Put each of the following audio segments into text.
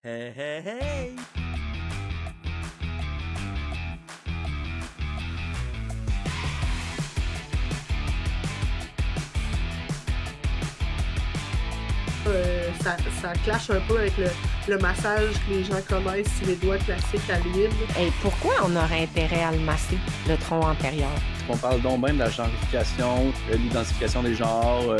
Hey, hey, hey! Ça clash un peu avec le massage que les gens connaissent, les doigts classiques à l'huile. Et pourquoi on aurait intérêt à le masser, le tronc antérieur? On parle donc même de la genrification, l'identification des genres.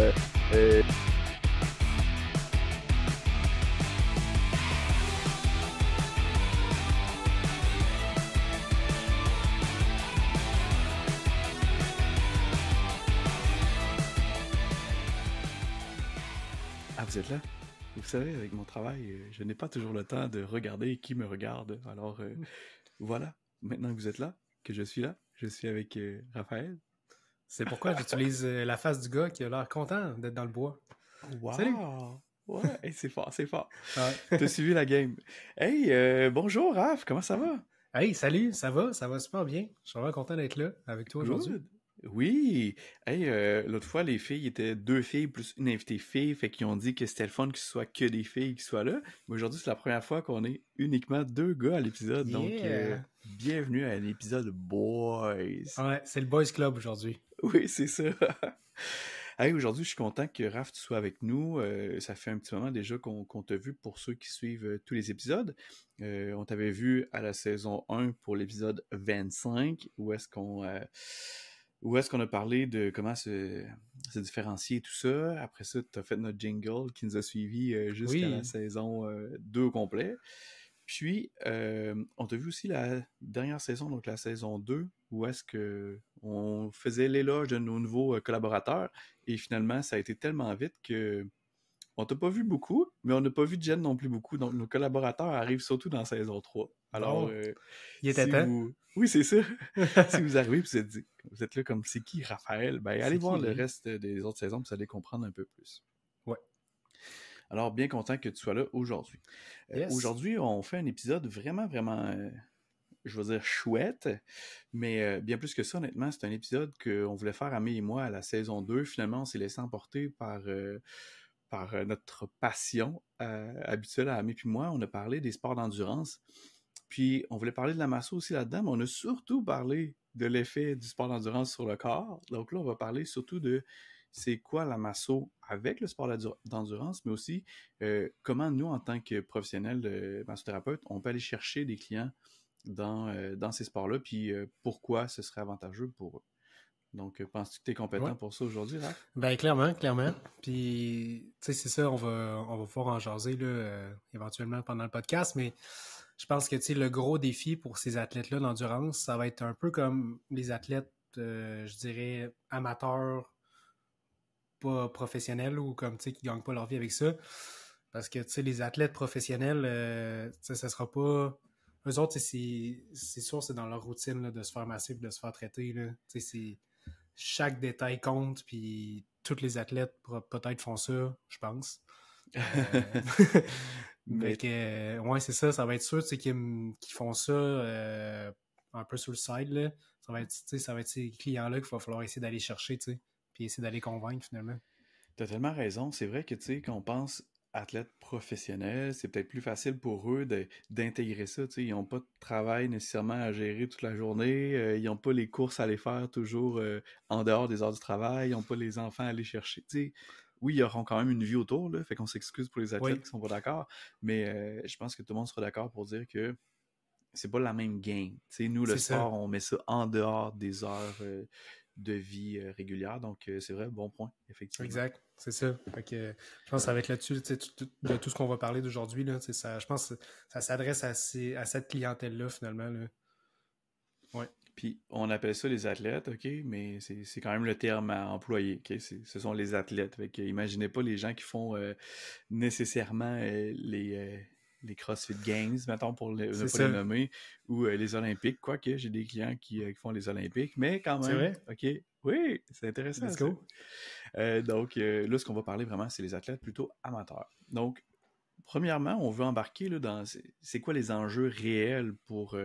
Ah, vous êtes là? Vous savez, avec mon travail, je n'ai pas toujours le temps de regarder qui me regarde. Alors, voilà, maintenant que vous êtes là, que je suis avec Raphaël. C'est pourquoi j'utilise la face du gars qui a l'air content d'être dans le bois. Wow! Salut! Ouais, hey, c'est fort, c'est fort. Ouais. T'as suivi la game. Hey, bonjour Raph, comment ça va? Hey, salut, ça va super bien. Je suis vraiment content d'être là avec toi aujourd'hui. Good. Oui. Hey, l'autre fois, les filles étaient 2 filles plus une invitée fille, fait qu'ils ont dit que c'était le fun que ce soit que des filles qui soient là. Mais aujourd'hui, c'est la première fois qu'on est uniquement 2 gars à l'épisode. Donc, bienvenue à un épisode Boys. Ouais, c'est le Boys Club aujourd'hui. Oui, c'est ça. Hey, aujourd'hui, je suis content que Raph, tu sois avec nous. Ça fait un petit moment déjà qu'on t'a vu pour ceux qui suivent tous les épisodes. On t'avait vu à la saison 1 pour l'épisode 25, où est-ce qu'on a parlé de comment se différencier et tout ça. Après ça, tu as fait notre jingle qui nous a suivis jusqu'à la saison 2 au complet. Puis, on t'a vu aussi la dernière saison, donc la saison 2, où est-ce que on faisait l'éloge de nos nouveaux collaborateurs. Et finalement, ça a été tellement vite que on t'a pas vu beaucoup, mais on n'a pas vu de Jen non plus beaucoup. Donc, nos collaborateurs arrivent surtout dans saison 3. Alors, il était temps. Oui, c'est ça. Si vous arrivez et vous êtes là comme c'est qui Raphaël, ben allez voir le reste des autres saisons, puis vous allez comprendre un peu plus. Ouais. Alors, bien content que tu sois là aujourd'hui. Yes. Aujourd'hui, on fait un épisode vraiment, je veux dire chouette, mais bien plus que ça, honnêtement, c'est un épisode qu'on voulait faire Amé et moi à la saison 2. Finalement, on s'est laissé emporter par notre passion habituelle à Amé puis moi. On a parlé des sports d'endurance, puis on voulait parler de la masso aussi là-dedans, mais on a surtout parlé de l'effet du sport d'endurance sur le corps. Donc là, on va parler surtout de c'est quoi la masso avec le sport d'endurance, mais aussi comment nous, en tant que professionnels massothérapeutes, on peut aller chercher des clients dans ces sports-là, puis pourquoi ce serait avantageux pour eux. Donc, penses-tu que tu es compétent pour ça aujourd'hui, Raph? Ben, clairement. Puis, tu sais, c'est ça, on va pouvoir en jaser là, éventuellement pendant le podcast, mais je pense que, tu sais, le gros défi pour ces athlètes-là d'endurance, ça va être un peu comme les athlètes, je dirais, amateurs, pas professionnels ou comme, tu sais, qui gagnent pas leur vie avec ça. Parce que, tu sais, les athlètes professionnels, tu sais, ça sera pas... Eux autres, c'est sûr, c'est dans leur routine là, de se faire masser et de se faire traiter. Là. Tu sais, chaque détail compte, puis tous les athlètes peut-être font ça, je pense. Mais ouais, c'est ça va être sûr, tu sais, qu'ils font ça un peu sur le side, là. Ça va être ces clients-là qu'il va falloir essayer d'aller chercher, tu sais, puis essayer d'aller convaincre, finalement. T'as tellement raison. C'est vrai que, tu sais, quand on pense athlètes professionnels, c'est peut-être plus facile pour eux d'intégrer ça. T'sais. Ils n'ont pas de travail nécessairement à gérer toute la journée. Ils n'ont pas les courses à aller faire toujours en dehors des heures du travail. Ils n'ont pas les enfants à aller chercher. T'sais. Oui, ils auront quand même une vie autour, là, fait qu'on s'excuse pour les athlètes qui sont pas d'accord. Mais je pense que tout le monde sera d'accord pour dire que c'est pas la même game. T'sais, nous, le sport, on met ça en dehors des heures de vie régulière. Donc, c'est vrai, bon point, effectivement. Exact, c'est ça. Fait que, je pense que ça va être là-dessus, de tout ce qu'on va parler d'aujourd'hui. Là, ça, je pense que ça s'adresse à cette clientèle-là, finalement. Là. Ouais. Puis, on appelle ça les athlètes, OK? Mais c'est quand même le terme à employer, OK? Ce sont les athlètes. Fait que, imaginez pas les gens qui font nécessairement les CrossFit Games, mettons, pour ne pas les nommer, ou les Olympiques, quoique j'ai des clients qui font les Olympiques, mais quand même, c'est vrai? OK? Oui, c'est intéressant. Let's go! Donc, là, ce qu'on va parler vraiment, c'est les athlètes plutôt amateurs. Donc, premièrement, on veut embarquer là, dans c'est quoi les enjeux réels pour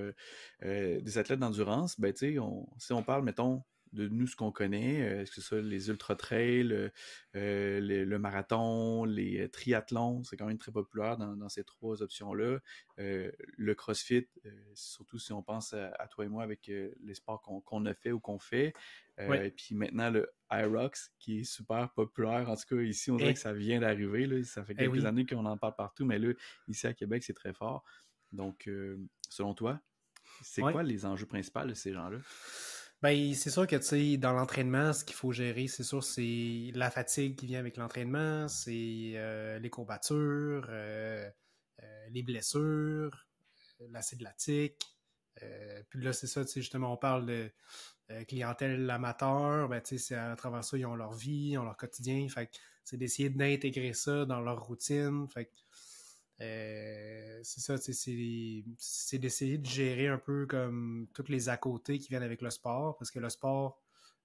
des athlètes d'endurance. Ben, tu sais, si on parle, mettons, de nous ce qu'on connaît, est-ce que ça, les ultra-trails, le marathon, les triathlons, c'est quand même très populaire dans ces trois options-là. Le CrossFit, surtout si on pense à toi et moi avec les sports qu'on a fait ou qu'on fait. Ouais. Et puis maintenant, le Irox, qui est super populaire. En tout cas, ici, on dirait que ça vient d'arriver. Là. Ça fait quelques années qu'on en parle partout, mais là, ici à Québec, c'est très fort. Donc, selon toi, c'est quoi les enjeux principaux de ces gens-là? Ben, c'est sûr que, tu sais, dans l'entraînement, ce qu'il faut gérer, c'est sûr, c'est la fatigue qui vient avec l'entraînement, c'est les courbatures, les blessures, l'acide lactique. Puis là, c'est ça, tu sais, justement, on parle de clientèle amateur, ben, tu sais, c'est à travers ça, ils ont leur vie, ils ont leur quotidien, fait que c'est d'essayer d'intégrer ça dans leur routine, fait que c'est ça, c'est d'essayer de gérer un peu comme tous les à-côtés qui viennent avec le sport, parce que le sport,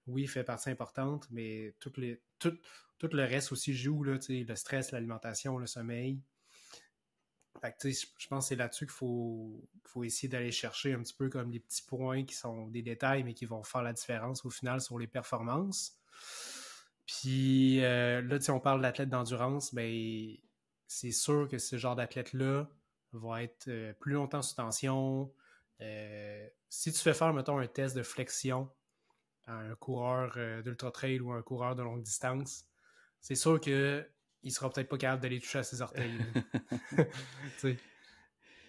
oui, fait partie importante, mais tout le reste aussi joue, là, le stress, l'alimentation, le sommeil. Fait que, je pense que c'est là-dessus qu'il faut essayer d'aller chercher un petit peu comme les petits points qui sont des détails, mais qui vont faire la différence au final sur les performances. Puis là, on parle d'athlètes d'endurance, ben c'est sûr que ce genre d'athlète-là va être plus longtemps sous tension. Si tu fais faire, mettons, un test de flexion à un coureur d'ultra-trail ou un coureur de longue distance, c'est sûr qu'il sera peut-être pas capable d'aller toucher à ses orteils.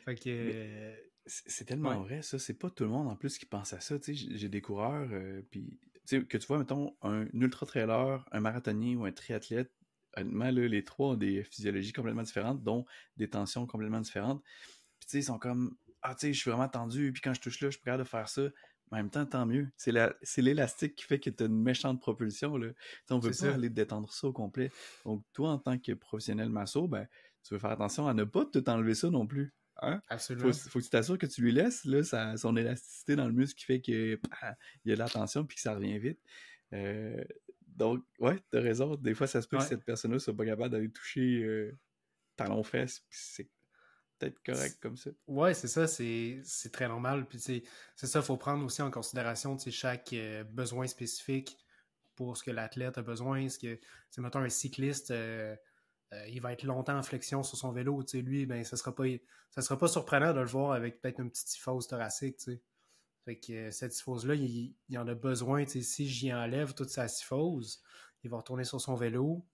Fait que... C'est tellement vrai, ça. C'est pas tout le monde, en plus, qui pense à ça. J'ai des coureurs, puis que tu vois, mettons, un ultra-trailer, un marathonien ou un triathlète, honnêtement, là, les trois ont des physiologies complètement différentes, dont des tensions complètement différentes. Puis, ils sont comme, je suis vraiment tendu, puis quand je touche là, je suis prêt de faire ça. Mais en même temps, tant mieux. C'est l'élastique qui fait que tu as une méchante propulsion, là. On veut pas aller détendre ça au complet. Donc, toi, en tant que professionnel masso, ben, tu veux faire attention à ne pas te t'enlever ça non plus. Hein? Absolument. Faut que tu t'assures que tu lui laisses là, son élasticité dans le muscle qui fait que il y a de la tension puis que ça revient vite. Donc, ouais, t'as raison. Des fois, ça se peut que cette personne-là soit pas capable d'aller toucher talon-fesse, puis c'est peut-être correct comme ça. Ouais, c'est ça, c'est très normal. Puis c'est ça, il faut prendre aussi en considération chaque besoin spécifique pour ce que l'athlète a besoin. Mettons un cycliste, il va être longtemps en flexion sur son vélo. Lui, ben, ça sera pas surprenant de le voir avec peut-être une petite typhose thoracique. T'sais. Fait que cette typhose-là, il en a besoin. Si j'y enlève toute sa typhose, il va retourner sur son vélo.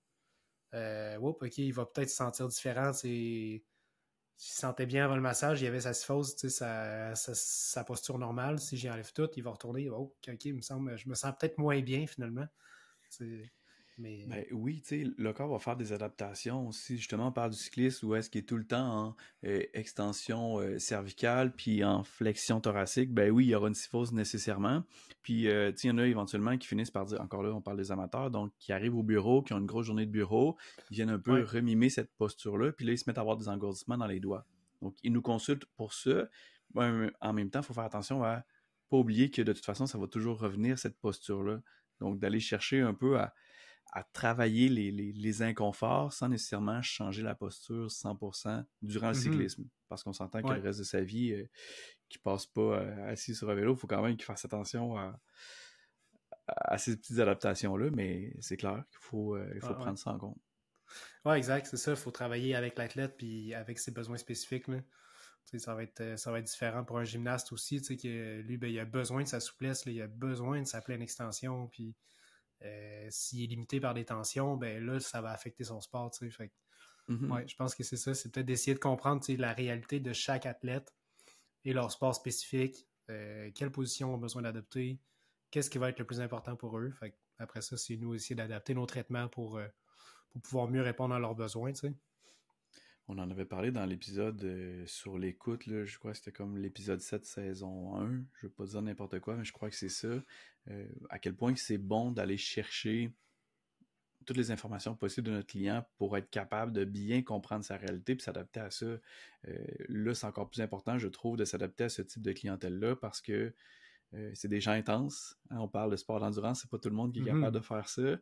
OK, il va peut-être se sentir différent. S'il se sentait bien avant le massage, il avait sa typhose, sa posture normale. Si j'y enlève tout, il va retourner. OK, je me sens peut-être moins bien finalement. Mais... Ben oui, le corps va faire des adaptations. Si justement on parle du cycliste où est-ce qu'il est tout le temps en extension cervicale puis en flexion thoracique, ben oui, il y aura une kyphose nécessairement. Puis il y en a éventuellement qui finissent par dire, encore là, on parle des amateurs, donc qui arrivent au bureau, qui ont une grosse journée de bureau, ils viennent un peu remimer cette posture-là, puis là, ils se mettent à avoir des engourdissements dans les doigts. Donc, ils nous consultent pour ça. Ben, en même temps, il faut faire attention à pas oublier que de toute façon, ça va toujours revenir, cette posture-là. Donc, d'aller chercher un peu à travailler les inconforts sans nécessairement changer la posture 100% durant le cyclisme. Parce qu'on s'entend que le reste de sa vie, qui passe pas assis sur un vélo, il faut quand même qu'il fasse attention à ces petites adaptations-là, mais c'est clair qu'il faut prendre ça en compte. Oui, exact, c'est ça. Il faut travailler avec l'athlète puis avec ses besoins spécifiques. Là. Ça va être différent pour un gymnaste aussi, que lui, ben, il a besoin de sa souplesse, là, il a besoin de sa pleine extension, puis s'il est limité par des tensions, ben là, ça va affecter son sport. Fait ouais, je pense que c'est ça. C'est peut-être d'essayer de comprendre la réalité de chaque athlète et leur sport spécifique, quelle position ont besoin d'adopter, qu'est-ce qui va être le plus important pour eux. Fait après ça, c'est nous aussi d'adapter nos traitements pour pouvoir mieux répondre à leurs besoins. On en avait parlé dans l'épisode sur l'écoute, là, je crois que c'était comme l'épisode 7 saison 1, je ne veux pas dire n'importe quoi, mais je crois que c'est ça. À quel point c'est bon d'aller chercher toutes les informations possibles de notre client pour être capable de bien comprendre sa réalité et s'adapter à ça. Là, c'est encore plus important, je trouve, de s'adapter à ce type de clientèle-là parce que c'est des gens intenses. Hein, on parle de sport d'endurance, c'est pas tout le monde qui est capable de faire ça.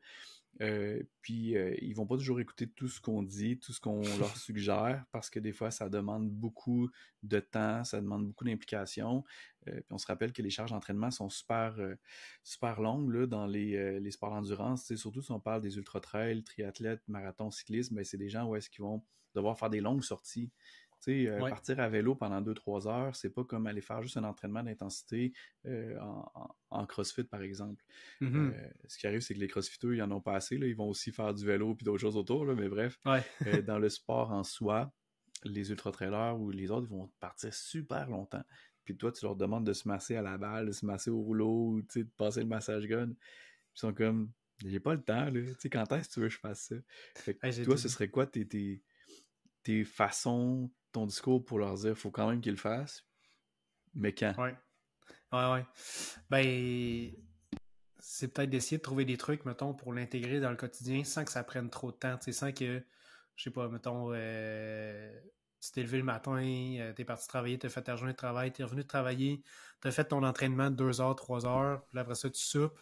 Puis ils vont pas toujours écouter tout ce qu'on dit, tout ce qu'on leur suggère, parce que des fois, ça demande beaucoup de temps, ça demande beaucoup d'implication. Puis on se rappelle que les charges d'entraînement sont super longues là, dans les sports d'endurance. Surtout si on parle des ultra-trails, triathlètes, marathon, cyclisme, ben, c'est des gens où est-ce qu'ils vont devoir faire des longues sorties. Partir à vélo pendant 2-3 heures, c'est pas comme aller faire juste un entraînement d'intensité en CrossFit, par exemple. Ce qui arrive, c'est que les CrossFiteux, ils en ont pas assez. Là. Ils vont aussi faire du vélo et d'autres choses autour. Là, mais bref, dans le sport en soi, les ultra-trailers ou les autres vont partir super longtemps. Puis toi, tu leur demandes de se masser à la balle, de se masser au rouleau, ou de passer le massage gun. Ils sont comme, j'ai pas le temps. Là. Quand est-ce que tu veux que je fasse ça? Fait que toi, ce serait quoi tes façons, ton discours pour leur dire faut quand même qu'ils le fassent, mais quand? Ouais. Ben, c'est peut-être d'essayer de trouver des trucs, mettons, pour l'intégrer dans le quotidien sans que ça prenne trop de temps, sans que, je sais pas, mettons, tu t'es levé le matin, t'es parti travailler, t'as fait ta journée de travail, t'es revenu de travailler, t'as fait ton entraînement de 2 heures, 3 heures, puis après ça, tu soupes.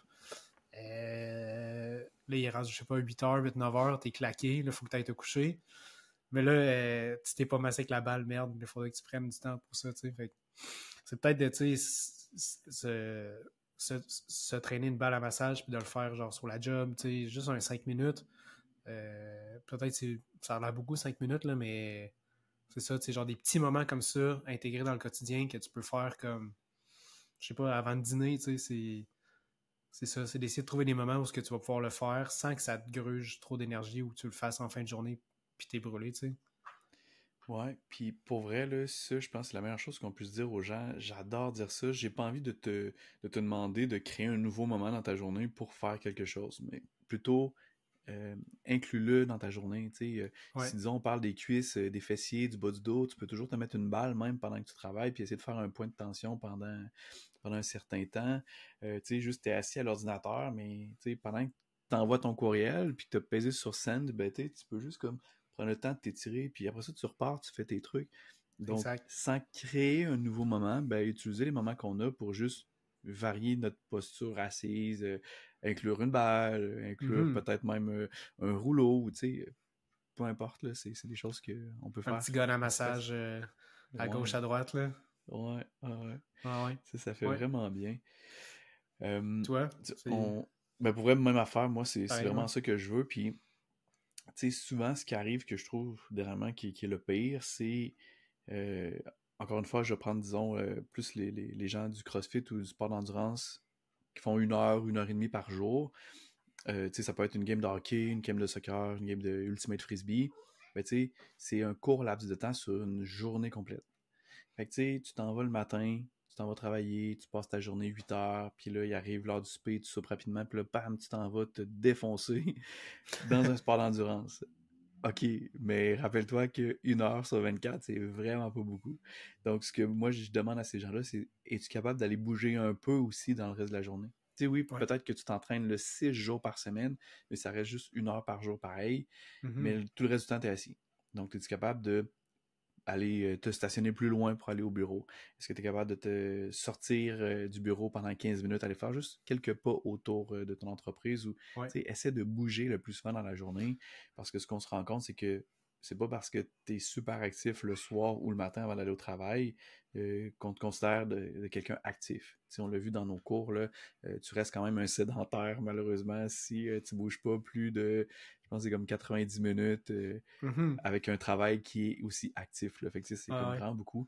Là, il est rendu, je sais pas, 8 heures, 8, 9 heures, t'es claqué, là, faut que t'ailles te coucher. Mais là, tu t'es pas massé avec la balle, merde. Il faudrait que tu prennes du temps pour ça, tu sais. Fait que c'est peut-être de, tu sais, se traîner une balle à massage puis de le faire, genre, sur la job, tu sais, juste un 5 minutes. Peut-être ça a l'air beaucoup, 5 minutes, là, mais c'est ça, tu sais, genre des petits moments comme ça, intégrés dans le quotidien que tu peux faire comme, je sais pas, avant de dîner, tu sais, c'est ça, c'est d'essayer de trouver des moments où ce que tu vas pouvoir le faire sans que ça te gruge trop d'énergie ou que tu le fasses en fin de journée puis t'es brûlé, tu sais. Ouais, puis pour vrai, là, ça, je pense que c'est la meilleure chose qu'on puisse dire aux gens. J'adore dire ça. J'ai pas envie de te demander de créer un nouveau moment dans ta journée pour faire quelque chose, mais plutôt inclus-le dans ta journée. Si, disons, on parle des cuisses, des fessiers, du bas du dos, tu peux toujours te mettre une balle même pendant que tu travailles puis essayer de faire un point de tension pendant un certain temps. Juste t'es assis à l'ordinateur, mais pendant que tu envoies ton courriel puis que tu as pesé sur Send, ben, tu peux juste comme prendre le temps de t'étirer, puis après ça, tu repars, tu fais tes trucs. Donc, exact. sans créer un nouveau moment, ben, utiliser les moments qu'on a pour juste varier notre posture assise, inclure une balle, inclure peut-être même un rouleau, ou peu importe, là, c'est des choses qu'on peut faire. Un petit gun à massage à gauche, à droite, là. Ouais. Ouais. Ça fait vraiment bien. Toi? Ben pour vrai, même affaire, moi, c'est Pareil, vraiment ça que je veux, puis souvent, ce qui arrive que je trouve dernièrement qui est le pire, c'est encore une fois, je vais prendre, disons, plus les gens du CrossFit ou du sport d'endurance qui font 1 heure et demie par jour. Ça peut être une game de hockey, une game de soccer, une game de Ultimate Frisbee. Ben, c'est un court laps de temps sur une journée complète. Fait que tu t'en vas le matin, tu t'en vas travailler, tu passes ta journée 8 heures, puis là, il arrive l'heure du souper, tu soupes rapidement, puis là, bam, tu t'en vas te défoncer dans un sport d'endurance. OK, mais rappelle-toi que 1 heure sur 24, c'est vraiment pas beaucoup. Donc, ce que moi, je demande à ces gens-là, c'est es-tu capable d'aller bouger un peu aussi dans le reste de la journée? Oui, peut-être que tu t'entraînes le 6 jours par semaine, mais ça reste juste 1 heure par jour pareil, mais tout le reste du temps, tu es assis. Donc, es-tu capable de aller te stationner plus loin pour aller au bureau? Est-ce que tu es capable de te sortir du bureau pendant 15 minutes, aller faire juste quelques pas autour de ton entreprise ou essaie de bouger le plus souvent dans la journée, parce que ce qu'on se rend compte, c'est que c'est pas parce que tu es super actif le soir ou le matin avant d'aller au travail qu'on te considère de quelqu'un actif. On l'a vu dans nos cours, là, tu restes quand même un sédentaire, malheureusement, si tu bouges pas plus de, je pense que c'est comme 90 minutes avec un travail qui est aussi actif. Là. Fait que c'est comme vraiment beaucoup.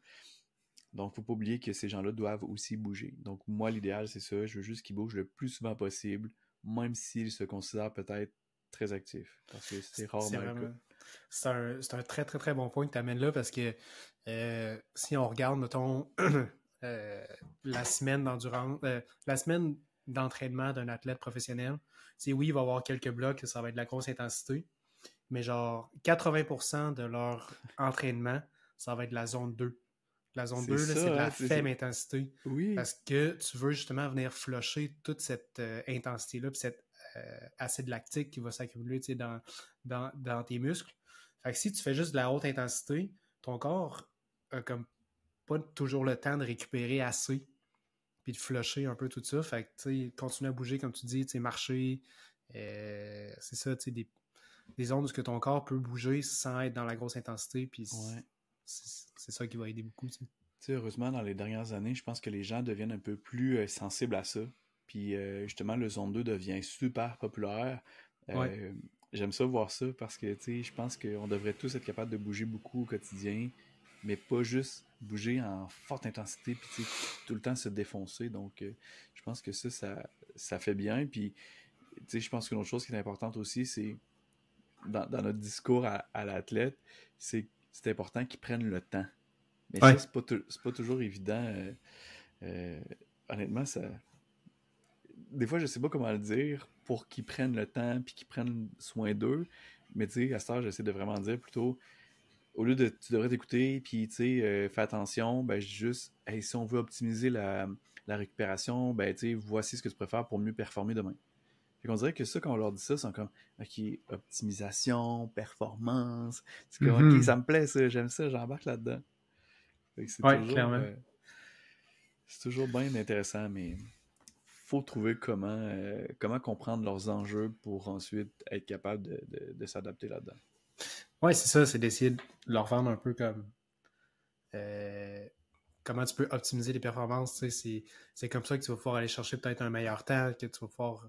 Donc, faut pas oublier que ces gens-là doivent aussi bouger. Donc, moi, l'idéal, c'est ça. Je veux juste qu'ils bougent le plus souvent possible, même s'ils se considèrent peut-être très actifs. Parce que c'est rarement le cas. C'est un très, très, très bon point que tu amènes là, parce que si on regarde, mettons, la semaine d'endurance, la semaine d'entraînement d'un athlète professionnel, oui, il va y avoir quelques blocs, ça va être de la grosse intensité, mais genre 80% de leur entraînement, ça va être de la zone 2. La zone 2, c'est de la faible intensité. Oui. Parce que tu veux justement venir flusher toute cette intensité-là, puis cette acide lactique qui va s'accumuler dans tes muscles. Fait que si tu fais juste de la haute intensité, ton corps a comme pas toujours le temps de récupérer assez puis de flusher un peu tout ça. Fait que, tu sais, continuer à bouger, comme tu dis, tu sais, marcher. C'est ça, tu sais, des zones où que ton corps peut bouger sans être dans la grosse intensité, puis Ouais. c'est ça qui va aider beaucoup, tu sais. Tu sais, heureusement, dans les dernières années, je pense que les gens deviennent un peu plus sensibles à ça. Puis justement, le zone 2 devient super populaire. Ouais. J'aime ça voir ça parce que, tu sais, je pense qu'on devrait tous être capables de bouger beaucoup au quotidien, mais pas juste bouger en forte intensité, puis tu sais, tout le temps se défoncer. Donc, je pense que ça fait bien. Puis, tu sais, je pense qu'une autre chose qui est importante aussi, c'est dans notre discours à l'athlète, c'est important qu'ils prennent le temps. Mais Ouais. ça, c'est pas toujours évident. Euh, honnêtement, des fois, je sais pas comment le dire pour qu'ils prennent le temps puis qu'ils prennent soin d'eux. Mais tu sais, à cette heure, j'essaie de vraiment dire plutôt, au lieu de tu devrais t'écouter puis tu sais, fais attention, ben je dis juste, hey, si on veut optimiser la récupération, ben tu sais, voici ce que tu préfères pour mieux performer demain. Fait qu'on dirait que ça, quand on leur dit ça, ils sont comme, OK, optimisation, performance. C'est comme, OK, Mhm. ça me plaît ça, j'aime ça, j'embarque là-dedans. Fait que Ouais, clairement. c'est toujours bien intéressant, mais faut trouver comment comprendre leurs enjeux pour ensuite être capable de s'adapter là-dedans. Ouais, c'est ça, c'est d'essayer de leur vendre un peu comme euh, comment tu peux optimiser les performances. Tu sais, c'est comme ça que tu vas pouvoir aller chercher peut-être un meilleur temps, que tu vas pouvoir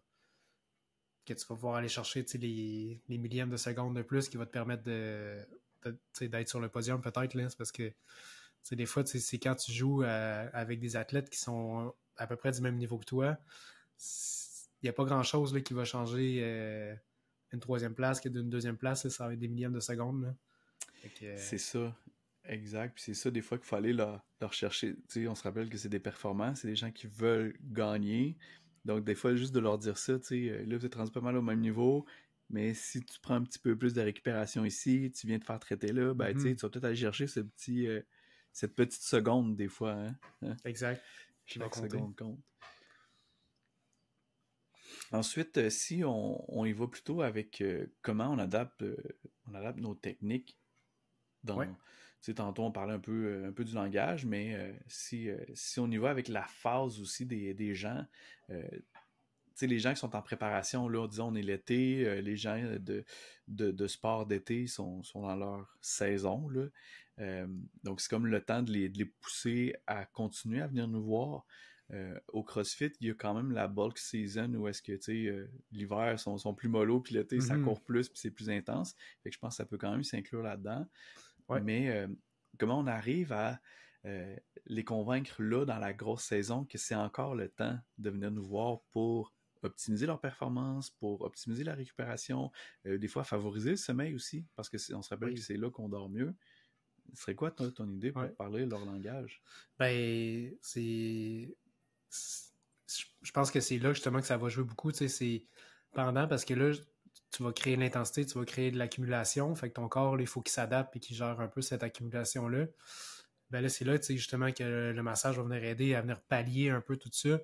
aller chercher, tu sais, les millièmes de seconde de plus qui va te permettre tu sais, d'être sur le podium peut-être. Là. C'est parce que tu sais, des fois, tu sais, c'est quand tu joues avec des athlètes qui sont à peu près du même niveau que toi, il n'y a pas grand-chose là, qui va changer une troisième place que d'une deuxième place. Là, ça va être des millièmes de seconde. Là. Fait que, C'est ça, exact. Puis c'est ça, des fois, qu'il faut aller leur chercher. Tu sais, on se rappelle que c'est des performants, c'est des gens qui veulent gagner. Donc, des fois, juste de leur dire ça, tu sais, là, vous êtes rendu pas mal au même niveau, mais si tu prends un petit peu plus de récupération ici, tu viens te faire traiter là, ben, tu sais, mhm, tu vas peut-être aller chercher cette petite seconde, des fois, hein? exact. Qui va Chaque compter. seconde compte. Ensuite, si on y va plutôt avec comment on adapte nos techniques Ouais. tu sais, tantôt on parlait un peu du langage, mais si on y va avec la phase aussi des gens, tu sais, les gens qui sont en préparation, là, disons, on est l'été, les gens de sport d'été sont dans leur saison, là. Euh, donc, c'est comme le temps de les pousser à continuer à venir nous voir. Au CrossFit, il y a quand même la bulk season où est-ce que, tu sais, l'hiver sont plus mollo, puis l'été, ça Mhm, court plus, puis c'est plus intense. Fait que je pense que ça peut quand même s'inclure là-dedans. ouais. Mais comment on arrive à euh, les convaincre là, dans la grosse saison, que c'est encore le temps de venir nous voir pour optimiser leur performance, pour optimiser la récupération, des fois favoriser le sommeil aussi, parce que on se rappelle que Oui. c'est là qu'on dort mieux. Ce serait quoi ton idée pour Ouais. parler leur langage? Ben, je pense que c'est là justement que ça va jouer beaucoup. Tu sais, c'est pendant parce que là, tu vas créer l'intensité, tu vas créer de l'accumulation. Fait que ton corps, là, il faut qu'il s'adapte et qu'il gère un peu cette accumulation-là. Ben là, c'est là, tu sais, justement, que le massage va venir aider à venir pallier un peu tout ça.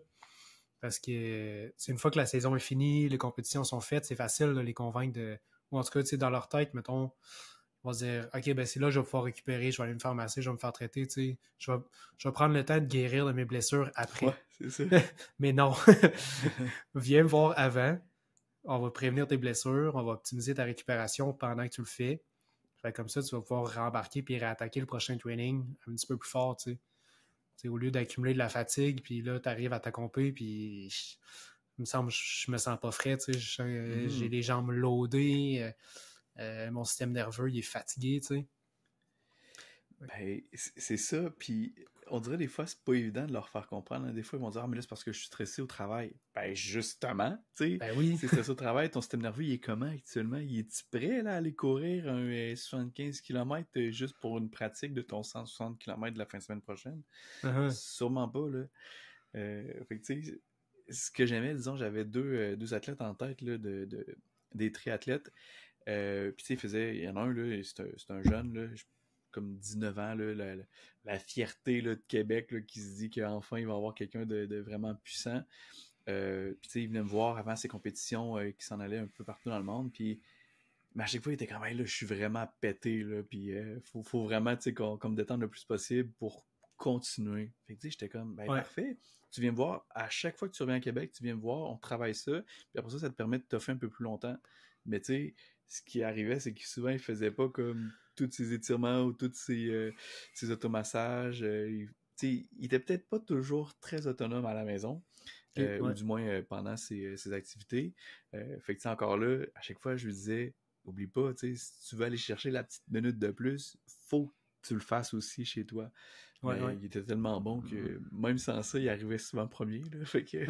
Parce que c'est une fois que la saison est finie, les compétitions sont faites, c'est facile de les convaincre de. Ou en tout cas, tu sais, dans leur tête, mettons, ils vont se dire OK, ben c'est là que je vais pouvoir récupérer, je vais aller me faire masser, je vais me faire traiter, tu sais. Je vais prendre le temps de guérir de mes blessures Ouais, après. c'est ça. Mais non. Viens me voir avant. On va prévenir tes blessures, on va optimiser ta récupération pendant que tu le fais. Fait comme ça, tu vas pouvoir rembarquer puis réattaquer le prochain training un petit peu plus fort, tu sais. T'sais, au lieu d'accumuler de la fatigue, puis là, tu arrives à t'accomplir, puis il me semble je me sens pas frais, j'ai Mhm. les jambes loadées, mon système nerveux, il est fatigué, tu sais. Ben, c'est ça. Puis, on dirait des fois, c'est pas évident de leur faire comprendre, hein. Des fois, ils vont dire, ah, mais là, c'est parce que je suis stressé au travail. Ben, justement, tu sais, Ben oui, si t'es stressé au travail, ton système nerveux, il est comment actuellement? Il est-tu prêt, là, à aller courir un 75 km juste pour une pratique de ton 160 km de la fin de semaine prochaine? uh-huh. Sûrement pas, là. Fait que, tu sais, ce que j'aimais, disons, j'avais deux athlètes en tête, là, des triathlètes. Puis, tu sais, il y en a un, là, c'est un jeune, là, comme 19 ans, là, la fierté là, de Québec là, qui se dit qu'enfin il va avoir quelqu'un de vraiment puissant. Puis, tu sais, il venait me voir avant ses compétitions qui s'en allaient un peu partout dans le monde. Puis, mais à chaque fois, il était comme, hey, là, je suis vraiment pété, là. Puis, faut vraiment, tu sais, qu'on me détende le plus possible pour continuer. Fait que, tu sais, j'étais comme, ben, Ouais. parfait. Tu viens me voir, à chaque fois que tu reviens à Québec, tu viens me voir, on travaille ça, puis après ça te permet de t'offrir un peu plus longtemps. Mais tu sais, ce qui arrivait, c'est que souvent, il faisait pas comme tous ces étirements ou tous ces automassages. Tu sais, il était peut-être pas toujours très autonome à la maison, Ok, ou ouais. du moins pendant ses activités. Fait que, tu sais, encore là, à chaque fois, je lui disais, oublie pas, tu sais, si tu veux aller chercher la petite minute de plus, faut que tu le fasses aussi chez toi. Ouais, Mais ouais. il était tellement bon que même sans ça, il arrivait souvent premier. Là, fait que...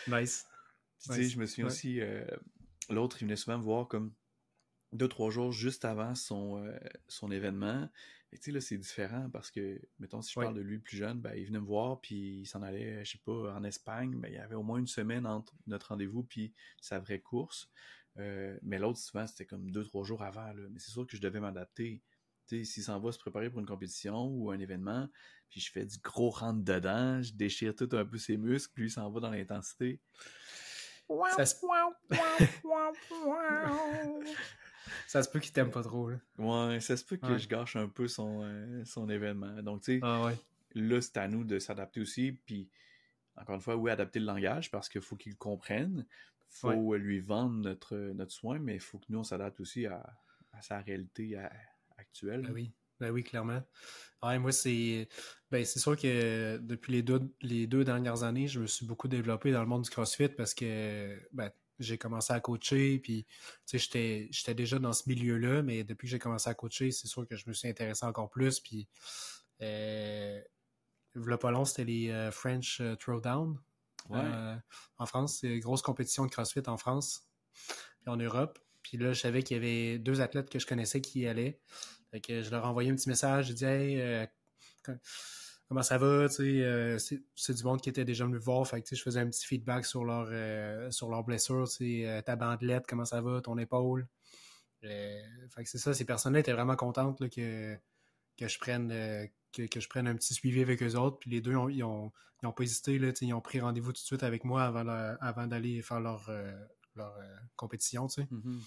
Nice. Puis, tu sais, je Nice. me souviens Ouais. aussi, l'autre, il venait souvent me voir comme 2-3 jours juste avant son événement. Et tu sais, là, c'est différent parce que, mettons, si je Ouais. parle de lui plus jeune, ben, il venait me voir, puis il s'en allait, je sais pas, en Espagne. Ben, il y avait au moins une semaine entre notre rendez-vous puis sa vraie course. Mais l'autre, souvent, c'était comme 2-3 jours avant. Là. Mais c'est sûr que je devais m'adapter. Tu sais, s'il s'en va se préparer pour une compétition ou un événement, puis je fais du gros rentre-dedans, je déchire tout un peu ses muscles, puis lui, il s'en va dans l'intensité. Ça se... ça se peut qu'il t'aime pas trop, là. Ouais, ça se peut que Ouais. je gâche un peu son événement. Donc, tu sais, Ah ouais. là, c'est à nous de s'adapter aussi. Puis, encore une fois, oui, adapter le langage parce qu'il faut qu'il le comprenne. Il faut lui vendre notre soin, mais il faut que nous, on s'adapte aussi à sa réalité actuelle. Ben oui, clairement. Ouais, moi, c'est sûr que depuis les deux dernières années, je me suis beaucoup développé dans le monde du CrossFit parce que j'ai commencé à coacher, puis j'étais déjà dans ce milieu-là, mais depuis que j'ai commencé à coacher, c'est sûr que je me suis intéressé encore plus, puis v'là pas long, c'était les French Throwdown en France. C'est une grosse compétition de CrossFit en France, puis en Europe. Puis là, je savais qu'il y avait 2 athlètes que je connaissais qui y allaient. Fait que je leur ai envoyé un petit message. J'ai dit, hey, comment ça va? C'est du monde qui était déjà venu me voir. Fait que je faisais un petit feedback sur leur blessure. Ta bandelette, comment ça va? Ton épaule? Fait que c'est ça. Ces personnes-là étaient vraiment contentes là, que je prenne que je prenne un petit suivi avec eux autres. Puis les deux, ils ont pas hésité. Là, ils ont pris rendez-vous tout de suite avec moi avant d'aller faire leur compétition. Mm-hmm.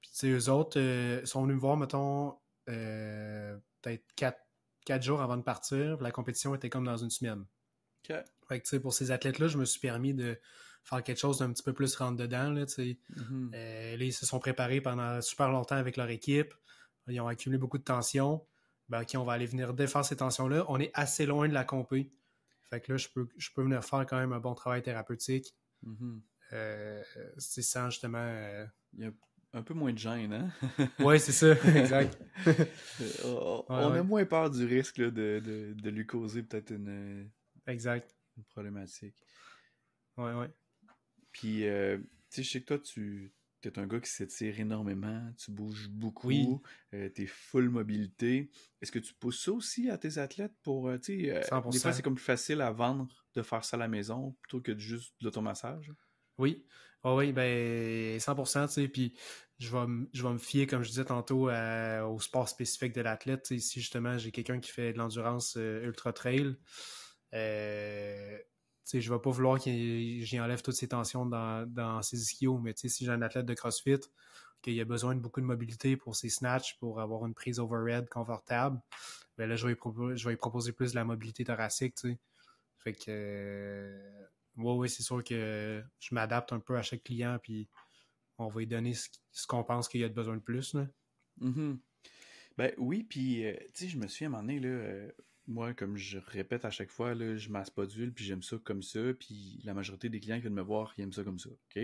Puis eux autres sont venus me voir, mettons, peut-être 4 jours avant de partir. La compétition était comme dans une semaine. Okay. Fait que, pour ces athlètes-là, je me suis permis de faire quelque chose d'un petit peu plus rentre-dedans. Là, mm-hmm. Là, ils se sont préparés pendant super longtemps avec leur équipe. Ils ont accumulé beaucoup de tensions. Ben, OK, on va aller venir défaire ces tensions-là. On est assez loin de la compé. Fait que là, je peux venir faire quand même un bon travail thérapeutique. Mm-hmm. C'est sans justement... Il y a un peu moins de gêne, hein? Oui, c'est ça, exact. On a moins peur du risque là, de lui causer peut-être exact. Une problématique. Ouais. Puis, tu sais, je sais que toi, tu es un gars qui s'étire énormément, tu bouges beaucoup, oui. T'es full mobilité. Est-ce que tu pousses ça aussi à tes athlètes pour, tu sais, des fois, c'est comme plus facile à vendre de faire ça à la maison plutôt que de juste de l'automassage? Oui. Oh oui, ben 100%, tu sais, puis je vais me fier, comme je disais tantôt, au sport spécifique de l'athlète. Tu sais, si justement j'ai quelqu'un qui fait de l'endurance ultra trail, tu sais, je vais pas vouloir j'y enlève toutes ces tensions dans ses ischios, mais tu sais, si j'ai un athlète de CrossFit, qu'il a besoin de beaucoup de mobilité pour ses snatchs, pour avoir une prise overhead confortable, ben là, je vais lui proposer plus de la mobilité thoracique, tu sais. Fait que... Oui, c'est sûr que je m'adapte un peu à chaque client, puis on va lui donner ce qu'on pense qu'il y a de besoin de plus. Là. Mm-hmm. Ben oui, puis tu sais, je me souviens à un moment donné, là, moi, comme je répète à chaque fois, là, je masse pas d'huile, puis j'aime ça comme ça, puis la majorité des clients qui viennent me voir, ils aiment ça comme ça, OK?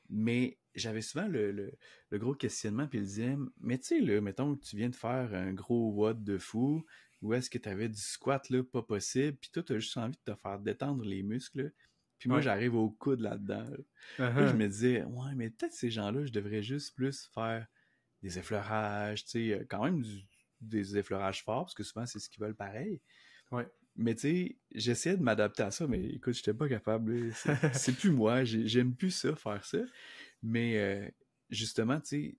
Mais j'avais souvent le gros questionnement, puis ils disaient, mais tu sais, là, mettons que tu viens de faire un gros WOD de fou, ou est-ce que tu avais du squat, là, pas possible, puis toi, tu as juste envie de te faire détendre les muscles, là. Puis moi, j'arrive au coude là-dedans. Là. Là, je me disais, ouais, mais peut-être ces gens-là, je devrais juste plus faire des effleurages, tu sais, quand même des effleurages forts, parce que souvent, c'est ce qu'ils veulent pareil. Ouais. Mais tu sais, j'essayais de m'adapter à ça, mais écoute, j'étais pas capable. C'est plus moi, j'aime plus ça, faire ça. Mais justement, tu sais,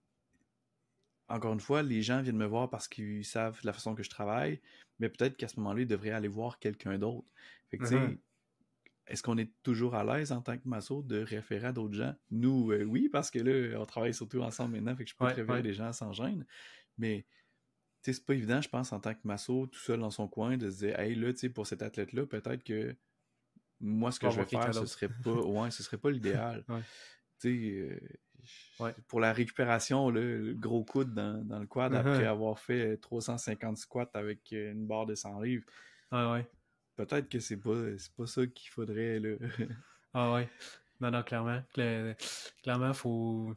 encore une fois, les gens viennent me voir parce qu'ils savent la façon que je travaille, mais peut-être qu'à ce moment-là, ils devraient aller voir quelqu'un d'autre. Fait que tu sais, est-ce qu'on est toujours à l'aise en tant que masso de référer à d'autres gens? Nous, oui, parce que là, on travaille surtout ensemble maintenant, fait que je peux référer des gens sans gêne. Mais sais, c'est pas évident, je pense, en tant que masso, tout seul dans son coin, de se dire, hey, là, tu sais, pour cet athlète-là, peut-être que moi, ce Tu vas que je vais avoir quelqu'un faire, ce d'autre. serait pas, ouais, ce serait pas l'idéal. Ouais. Tu sais, Ouais. pour la récupération, là, le gros coude dans le quad après avoir fait 350 squats avec une barre de 100 livres, Ouais. peut-être que c'est pas ça qu'il faudrait, là. Ah ouais. Non, clairement. Clairement, faut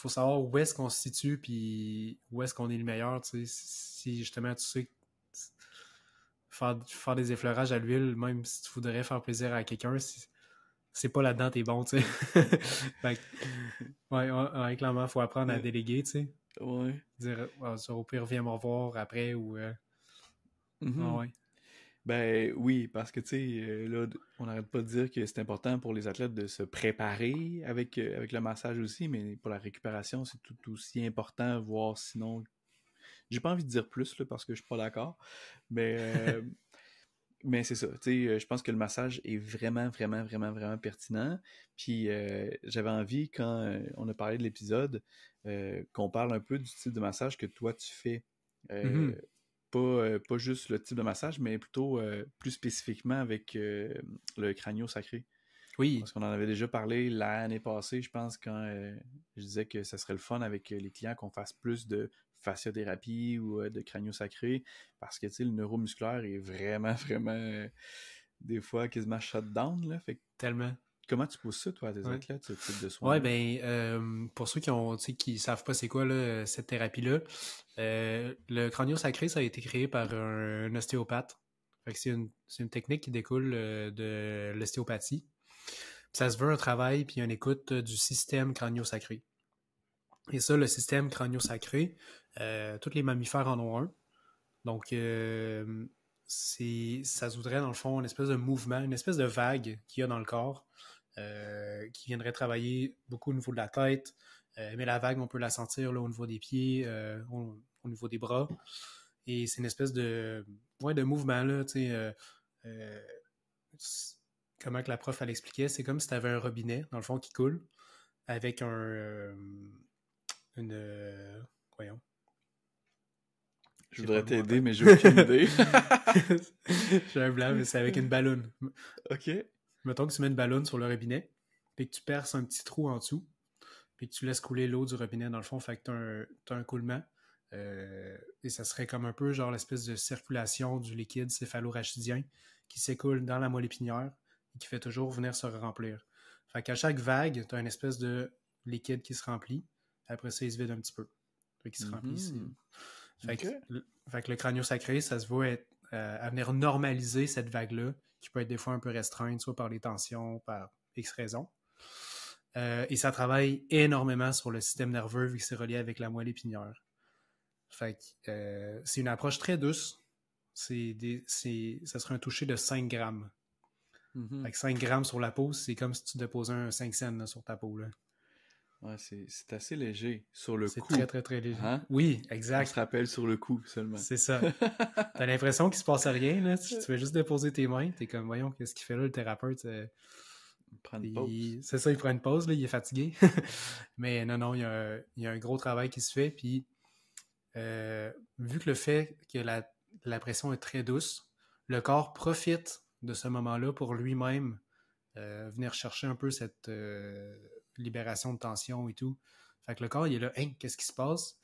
savoir où est-ce qu'on se situe puis où est-ce qu'on est le meilleur, tu sais. Si justement tu sais que faire des effleurages à l'huile, même si tu voudrais faire plaisir à quelqu'un, c'est pas là-dedans t'es bon, tu sais. Fait que, ouais, clairement, faut apprendre à déléguer, tu sais. Ouais. Dire, au pire, viens me revoir après ou... Mhm. ouais. Ben oui, parce que tu sais, là, on n'arrête pas de dire que c'est important pour les athlètes de se préparer avec le massage aussi, mais pour la récupération, c'est tout aussi important, voire sinon, j'ai pas envie de dire plus là, parce que je suis pas d'accord, mais mais c'est ça, tu sais, je pense que le massage est vraiment, vraiment, vraiment, vraiment pertinent. Puis j'avais envie, quand on a parlé de l'épisode, qu'on parle un peu du type de massage que toi tu fais. Mhm. Pas juste le type de massage, mais plutôt plus spécifiquement avec le crânio-sacré. Oui. Parce qu'on en avait déjà parlé l'année passée, je pense, quand je disais que ça serait le fun avec les clients qu'on fasse plus de fasciothérapie ou de crânio-sacré, parce que, tu sais, le neuromusculaire est vraiment, vraiment, des fois, quasiment shut-down, là. Fait que, Tellement. comment tu poses ça, toi, à tes Ouais. athlètes, ce type de Ouais, soins-là? ben, pour ceux qui savent pas c'est quoi là, cette thérapie-là, le crânio-sacré, ça a été créé par un ostéopathe. Fait que c'est une technique qui découle de l'ostéopathie. Ça se veut un travail puis une écoute du système crânio-sacré. Et ça, le système crânio-sacré, tous les mammifères en ont un. Donc, ça se voudrait, dans le fond, une espèce de mouvement, une espèce de vague qu'il y a dans le corps qui viendrait travailler beaucoup au niveau de la tête. Mais la vague, on peut la sentir là, au niveau des pieds, au niveau des bras. Et c'est une espèce de mouvement, là, tu sais. Comment que la prof, elle expliquait, c'est comme si tu avais un robinet, dans le fond, qui coule, avec voyons. Je J'ai pas voudrais le mot en t'aider, tête. mais j'ai aucune idée. J'ai un blanc, mais c'est avec une balloune. OK. Mettons que tu mets une balloune sur le robinet, puis que tu perces un petit trou en dessous, puis que tu laisses couler l'eau du robinet dans le fond, fait que tu as un coulement. Et ça serait comme un peu genre l'espèce de circulation du liquide céphalorachidien qui s'écoule dans la moelle épinière et qui fait toujours venir se remplir. Fait qu'à chaque vague, tu as une espèce de liquide qui se remplit. Après ça, il se vide un petit peu. Fait qu'il se remplit ici. Fait que le crânio-sacré, ça se voit être, à venir normaliser cette vague-là, qui peut être des fois un peu restreinte, soit par les tensions, par X raisons. Et ça travaille énormément sur le système nerveux vu que c'est relié avec la moelle épinière. Fait que c'est une approche très douce. Ça serait un toucher de 5 grammes. Fait que 5 grammes sur la peau, c'est comme si tu déposais un 5 cents là, sur ta peau. Là. Ouais, c'est assez léger sur le c'est coup. très, très, très léger. Hein? Oui, On exact. se rappelle sur le coup seulement. C'est ça. T'as l'impression qu'il se passe rien. Là. Tu fais juste déposer tes mains. T'es comme, voyons, qu'est-ce qu'il fait là, le thérapeute? Il prend une pause. C'est ça, il prend une pause, là, il est fatigué. Mais non, il y a un gros travail qui se fait. Puis, vu que le fait que la pression est très douce, le corps profite de ce moment-là pour lui-même venir chercher un peu cette libération de tension et tout. Fait que le corps, il est là, hey, qu'est-ce qui se passe?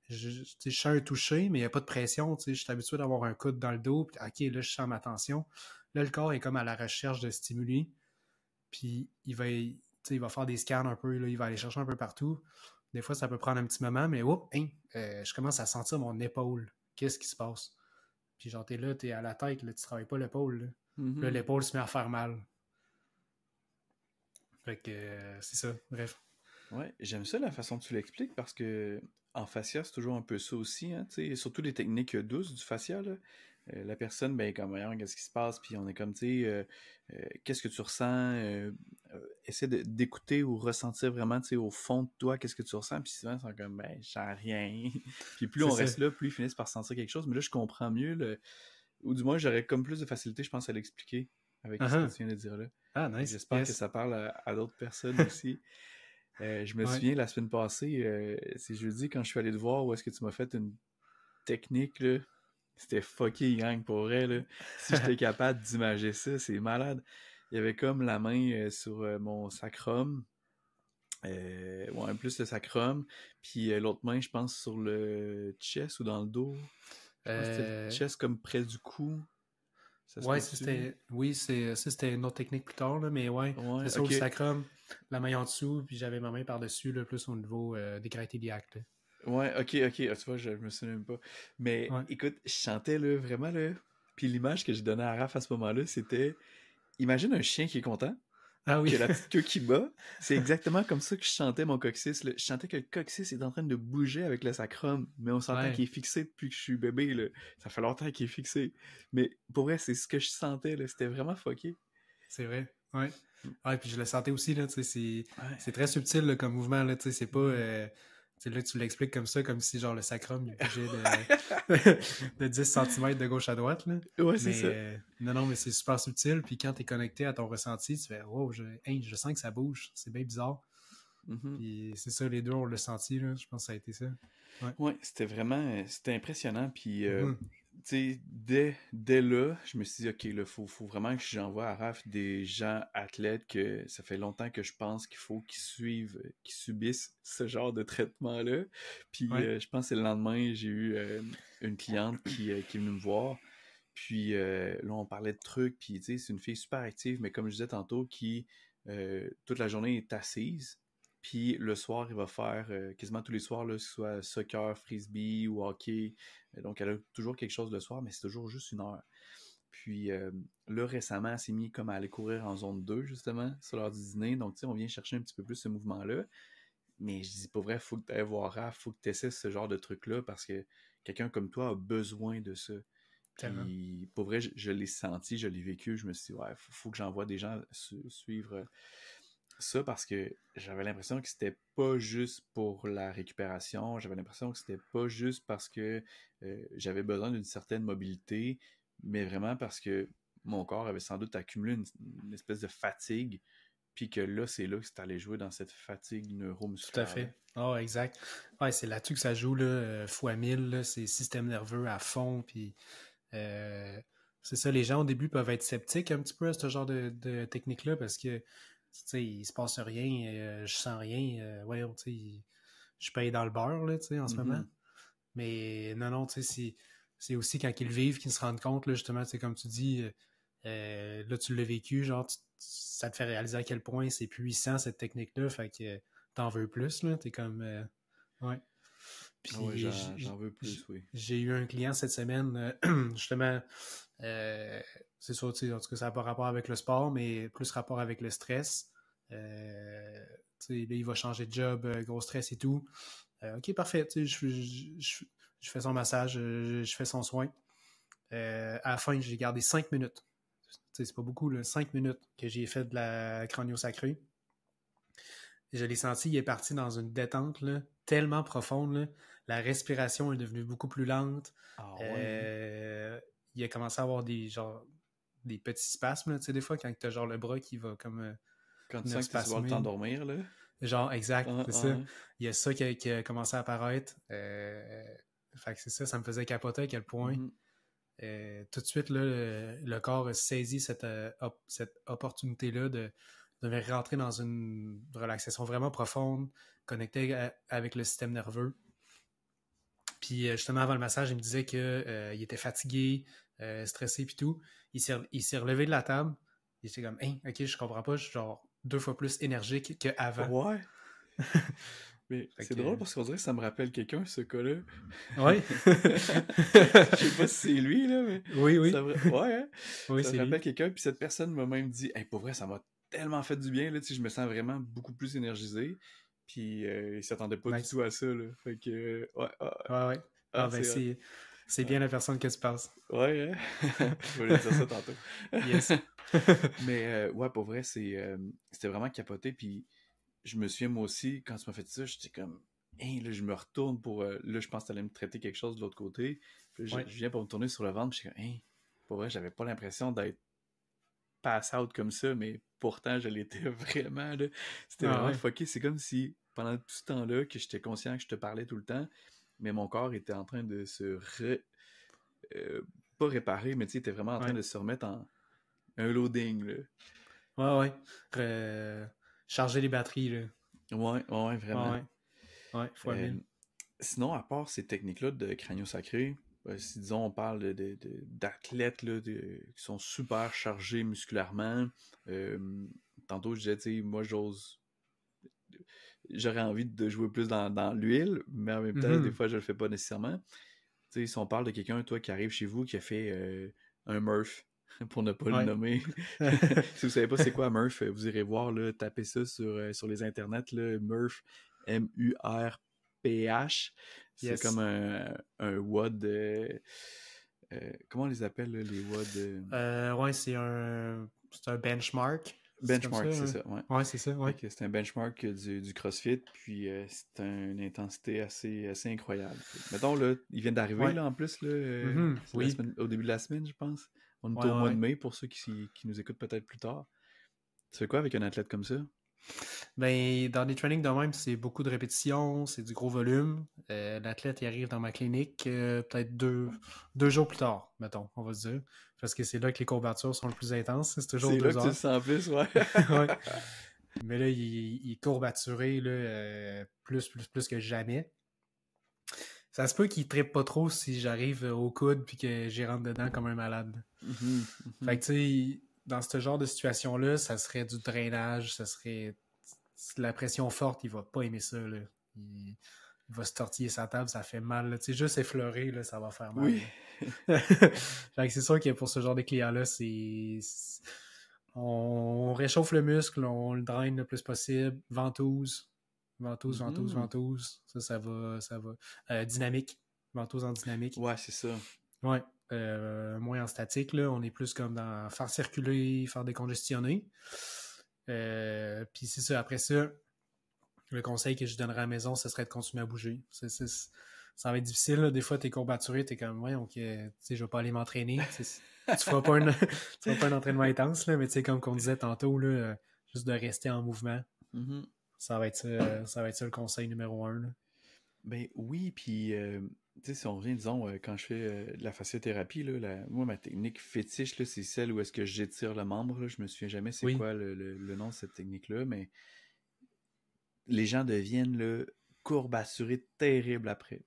Je sens un toucher, mais il n'y a pas de pression. Je suis habitué d'avoir un coude dans le dos. Puis, OK, là, je sens ma tension. Là, le corps est comme à la recherche de stimuli. Puis, il va faire des scans un peu. Là, il va aller chercher un peu partout. Des fois, ça peut prendre un petit moment, mais je commence à sentir mon épaule. Qu'est-ce qui se passe? Puis, genre, t'es à la tête, là, tu travailles pas l'épaule. Là. Mm-hmm. Là, l'épaule se met à faire mal. Fait que c'est ça, bref. Ouais, j'aime ça la façon que tu l'expliques parce que en fascia, c'est toujours un peu ça aussi, hein, surtout les techniques douces du fascia, là. La personne, ben, comme, voyons, qu'est-ce qui se passe, puis on est comme, tu sais, qu'est-ce que tu ressens, essaie d'écouter ou ressentir vraiment, tu sais, au fond de toi, qu'est-ce que tu ressens, puis souvent, ils sont comme, ben, je sens rien. Puis plus on reste là, plus ils finissent par sentir quelque chose, mais là, je comprends mieux, ou du moins, j'aurais comme plus de facilité, je pense, à l'expliquer avec ce que tu viens de dire là. Ah, nice. J'espère que ça parle à d'autres personnes aussi. Je me souviens, la semaine passée, c'est jeudi, quand je suis allé te voir, où est-ce que tu m'as fait une technique, là, c'était fucké, gang, pour vrai, là. Si j'étais capable d'imager ça, c'est malade. Il y avait comme la main sur mon sacrum, ouais, plus le sacrum, puis l'autre main, je pense, sur le chest ou dans le dos. Je pense que c'était le chest comme près du cou. Ça se Ouais, peut-tu? c'était une autre technique plus tard, là, mais ouais, Ouais, c'est ça, ok. le sacrum, la main en dessous, puis j'avais ma main par-dessus, là, plus au niveau des grattés iliaques, là. Ouais, ok. Ah, tu vois, je me souviens même pas. Mais Ouais. écoute, je chantais là, vraiment là. Puis l'image que j'ai donnée à Raph à ce moment-là, c'était imagine un chien qui est content, Ah qui oui, a la petite queue qui bat. C'est exactement comme ça que je chantais mon coccyx, là. Je chantais que le coccyx est en train de bouger avec le sacrum, mais on s'entend ouais, qu'il est fixé depuis que je suis bébé, là. Ça fait longtemps qu'il est fixé. Mais pour vrai, c'est ce que je sentais, là. C'était vraiment fucké. c'est vrai, ouais. Ouais, puis je le sentais aussi, là, tu sais, Ouais. c'est très subtil, là, comme mouvement, là, tu sais, c'est pas... Mhm. tu sais, là, tu l'expliques comme ça, comme si, genre, le sacrum, il bougeait de 10 cm de gauche à droite, là. Ouais, c'est Mais, ça. non, mais c'est super subtil, puis quand t'es connecté à ton ressenti, tu fais « Wow, je sens que ça bouge, c'est bien bizarre. » Mhm. Puis c'est ça, les deux, on l'a senti, là, je pense que ça a été ça. Ouais. Ouais, c'était vraiment, c'était impressionnant. Puis, Mhm. tu sais, dès là, je me suis dit, OK, là, faut vraiment que j'envoie à Raph des gens athlètes que ça fait longtemps que je pense qu'il faut qu'ils suivent, qu'ils subissent ce genre de traitement-là. Puis, Ouais. je pense que le lendemain, j'ai eu une cliente qui est venue me voir. Puis, là, on parlait de trucs. Puis, tu sais, c'est une fille super active, mais comme je disais tantôt, qui, toute la journée, est assise. Puis le soir, il va faire quasiment tous les soirs, là, que ce soit soccer, frisbee ou hockey. Donc, elle a toujours quelque chose le soir, mais c'est toujours juste 1 heure. Puis là, récemment, elle s'est mis comme à aller courir en zone 2, justement, sur l'heure du dîner. Donc, tu sais, on vient chercher un petit peu plus ce mouvement-là. Mais je dis pas vrai, faut que tu ailles voir Raph, faut que tu essaies ce genre de truc-là parce que quelqu'un comme toi a besoin de ça. Tellement. Puis, pour vrai, je l'ai senti, je l'ai vécu. Je me suis dit, ouais, faut que j'envoie des gens suivre ça parce que j'avais l'impression que c'était pas juste pour la récupération, j'avais l'impression que c'était pas juste parce que j'avais besoin d'une certaine mobilité, mais vraiment parce que mon corps avait sans doute accumulé une espèce de fatigue, puis que là, c'est là que c'est allé jouer dans cette fatigue Tout à neuromusculaire-là. fait. Oh, exact. Ouais, c'est là-dessus que ça joue, là, fois 1000, là, c'est système nerveux à fond, puis euh, c'est ça, les gens au début peuvent être sceptiques un petit peu à ce genre de technique-là, parce que, tu sais, il se passe rien, je sens rien, voyons, tu sais, je paye dans le beurre, là, tu sais, en ce moment. Mhm. Mais non, non, tu sais, c'est aussi quand ils le vivent qu'ils se rendent compte, là, justement, tu sais, comme tu dis, là, tu l'as vécu, genre, ça te fait réaliser à quel point c'est puissant, cette technique-là, fait que t'en veux plus, là, t'es comme, ouais. Ah ouais, Puis j'en veux plus, oui. j'ai eu un client cette semaine, justement, euh, c'est sûr, tu sais, en tout cas, ça n'a pas rapport avec le sport, mais plus rapport avec le stress. Tu sais, là, il va changer de job, gros stress et tout. Ok, parfait. Tu sais, je fais son massage, je fais son soin. À la fin, j'ai gardé 5 minutes. Tu sais, c'est pas beaucoup, là, 5 minutes que j'ai fait de la crânio-sacrée. Je l'ai senti, il est parti dans une détente là, tellement profonde. Là. La respiration est devenue beaucoup plus lente. Ah ouais, hein? Il a commencé à avoir des petits spasmes. Là, tu sais, des fois, quand tu as genre le bras qui va comme Quand tu venir sens que tu vas le temps spasmer. dormir, là. Genre, exact, Ah, c'est ah, ça. hein. Il y a ça qui a commencé à apparaître. Fait que c'est ça, ça me faisait capoter à quel point Mhm. tout de suite, là, le corps a saisi cette opportunité-là de venir rentrer dans une relaxation vraiment profonde, connectée avec le système nerveux. Puis justement, avant le massage, il me disait qu'il était fatigué, stressé puis tout. Il s'est relevé de la table. Il était comme, hey, ok, je comprends pas, je suis genre 2 fois plus énergique qu'avant. Ouais. Mais Fait c'est que, drôle parce qu'on dirait que ça me rappelle quelqu'un, ce cas-là. ouais. Je sais pas si c'est lui, là, mais Oui, oui. ouais, hein? Oui, Ça me c'est rappelle lui. quelqu'un, puis cette personne m'a même dit, hey, pour vrai, ça m'a tellement fait du bien, là, tu sais, je me sens vraiment beaucoup plus énergisé. Puis il s'attendait pas du Nice. tout à ça, là. Fait que, ouais, Ouais, ouais. Ah, ben, c'est hot. c'est Ouais, bien la personne que tu penses. ouais, hein? Je voulais dire ça tantôt. Yes. Mais ouais, pour vrai, c'était vraiment capoté. Puis je me souviens, moi aussi, quand tu m'as fait ça, j'étais comme, hey, là, je me retourne pour. Là, je pense que tu allais me traiter quelque chose de l'autre côté. Puis là, Ouais. je viens pour me tourner sur le ventre. Puis je suis comme, hey, pour vrai, j'avais pas l'impression d'être pass out comme ça, mais pourtant, je l'étais vraiment, là. C'était Ah vraiment ouais. fucké. C'est comme si, pendant tout ce temps-là, que j'étais conscient que je te parlais tout le temps, mais mon corps était en train de pas réparer, mais tu sais, il était vraiment en train de se remettre en un loading, là. Ouais. Charger les batteries, là. Ouais, vraiment. Ouais, fois 1000. Sinon, à part ces techniques-là de crânio-sacré, si disons on parle d'athlètes là, qui sont super chargés musculairement, tantôt je disais, tu sais, moi j'aurais envie de jouer plus dans l'huile, mais en même temps, des fois je le fais pas nécessairement. Tu sais, si on parle de quelqu'un, toi, qui arrive chez vous, qui a fait un Murph, pour ne pas le nommer. Si vous savez pas c'est quoi un Murph, vous irez voir, là, tapez ça sur les internets, là, Murph, MURPH. C'est comme un WOD. Comment on les appelle, là, les WOD? Ouais, c'est un benchmark. Benchmark, c'est ça, ouais. Ouais, c'est ça, ouais. C'est un benchmark du CrossFit, puis c'est une intensité assez incroyable. Mettons, là, ils viennent d'arriver, là, en plus, là, oui. au début de la semaine, je pense. On est au mois de mai, pour ceux qui nous écoutent peut-être plus tard. Tu fais quoi avec un athlète comme ça? Ben, dans des trainings de même, c'est beaucoup de répétitions, c'est du gros volume. L'athlète, il arrive dans ma clinique peut-être deux jours plus tard, mettons, on va se dire. Parce que c'est là que les courbatures sont le plus intenses. C'est toujours 2 heures. C'est là que tu le sens plus, ouais. Ouais. Mais là, il est courbaturé là, plus que jamais. Ça se peut qu'il trippe pas trop si j'arrive au coude puis que j'y rentre dedans comme un malade. Fait que tu sais, dans ce genre de situation-là, ça serait du drainage, ça serait la pression forte, il va pas aimer ça, là. Il va se tortiller sa table, ça fait mal. Tu sais, juste effleurer, là, ça va faire mal. Oui. Fait que c'est sûr que pour ce genre de clients-là, on réchauffe le muscle, on le draine le plus possible, ventouse. Ça va. Dynamique. Ventouse en dynamique. Ouais, c'est ça. Ouais. Moins en statique, là. On est plus comme dans faire circuler, faire décongestionner. Puis c'est ça. Après ça, le conseil que je donnerais à la maison, ce serait de continuer à bouger. Ça va être difficile, là. Des fois, t'es courbaturé, t'es comme, ouais, ok, tu sais, je vais pas aller m'entraîner. Tu feras pas un entraînement intense, là, mais tu sais, comme on disait tantôt, là, juste de rester en mouvement. Ça va être ça le conseil numéro 1. Là. Ben oui, puis tu sais, si on revient, disons, quand je fais de la fasciothérapie, là, moi, ma technique fétiche, là, c'est celle où est-ce que j'étire le membre. Là, je me souviens jamais c'est quoi le nom de cette technique-là, mais les gens deviennent là, courbaturés terribles après.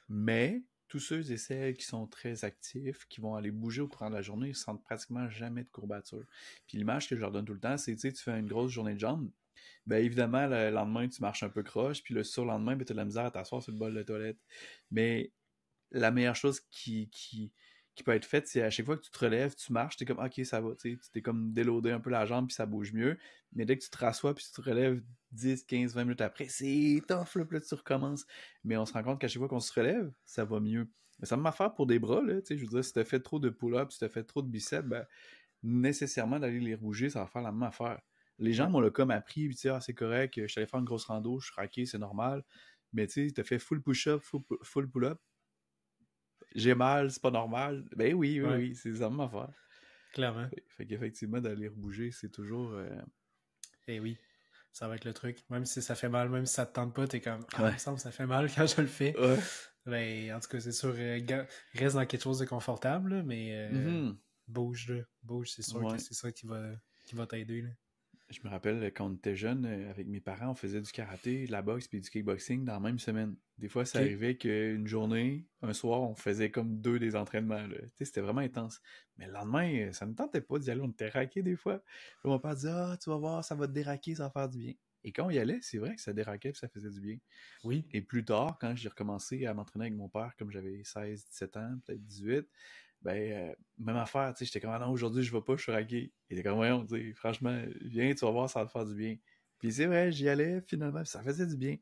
Mais tous ceux et celles qui sont très actifs, qui vont aller bouger au courant de la journée, ils sentent pratiquement jamais de courbature. Puis l'image que je leur donne tout le temps, c'est, tu sais, tu fais une grosse journée de jambes, ben évidemment, le lendemain, tu marches un peu croche, puis le surlendemain, ben, tu as de la misère à t'asseoir sur le bol de toilette. Mais la meilleure chose qui peut être faite, c'est à chaque fois que tu te relèves, tu marches, t'es comme, ok, ça va, tu t'es comme déloadé un peu la jambe, puis ça bouge mieux. Mais dès que tu te rassois, puis tu te relèves 10, 15, 20 minutes après, c'est tough, là, puis là, tu recommences. Mais on se rend compte qu'à chaque fois qu'on se relève, ça va mieux. Mais ça me faire pour des bras, là, tu sais, je veux dire, si t'as fait trop de pull-ups, si t'as fait trop de biceps, ben, nécessairement d'aller les rebouger, ça va faire la même affaire. Les gens m'ont comme appris, puis tu sais, ah, c'est correct, je suis allé faire une grosse rando, je suis raqué, c'est normal. Mais tu sais, t'as fait full push-up, full pull-up. J'ai mal, c'est pas normal. Ben oui, c'est la même affaire. Clairement. Fait qu'effectivement, d'aller rebouger, c'est toujours... Eh oui, ça va être le truc. Même si ça fait mal, même si ça te tente pas, t'es comme, il me semble que ça fait mal quand je le fais. Ouais. Ben, en tout cas, c'est sûr, reste dans quelque chose de confortable, là, mais bouge, c'est sûr que c'est ça qui va t'aider. Là. Je me rappelle, quand on était jeune, avec mes parents, on faisait du karaté, de la boxe puis du kickboxing dans la même semaine. Des fois, ça arrivait qu'une journée, un soir, on faisait comme 2 des entraînements. Tu sais, c'était vraiment intense. Mais le lendemain, ça ne tentait pas d'y aller. On était raqués des fois. Puis mon père disait, ah, tu vas voir, ça va te déraquer, ça va faire du bien. Et quand on y allait, c'est vrai que ça déraquait et ça faisait du bien. Oui. Et plus tard, quand j'ai recommencé à m'entraîner avec mon père, comme j'avais 16, 17 ans, peut-être 18, ben, même affaire, tu sais, j'étais comme, ah non, aujourd'hui, je vais pas, je suis raqué. Il était comme, voyons, tu sais, franchement, viens, tu vas voir, ça va te faire du bien. Puis c'est vrai, j'y allais, finalement, ça faisait du bien.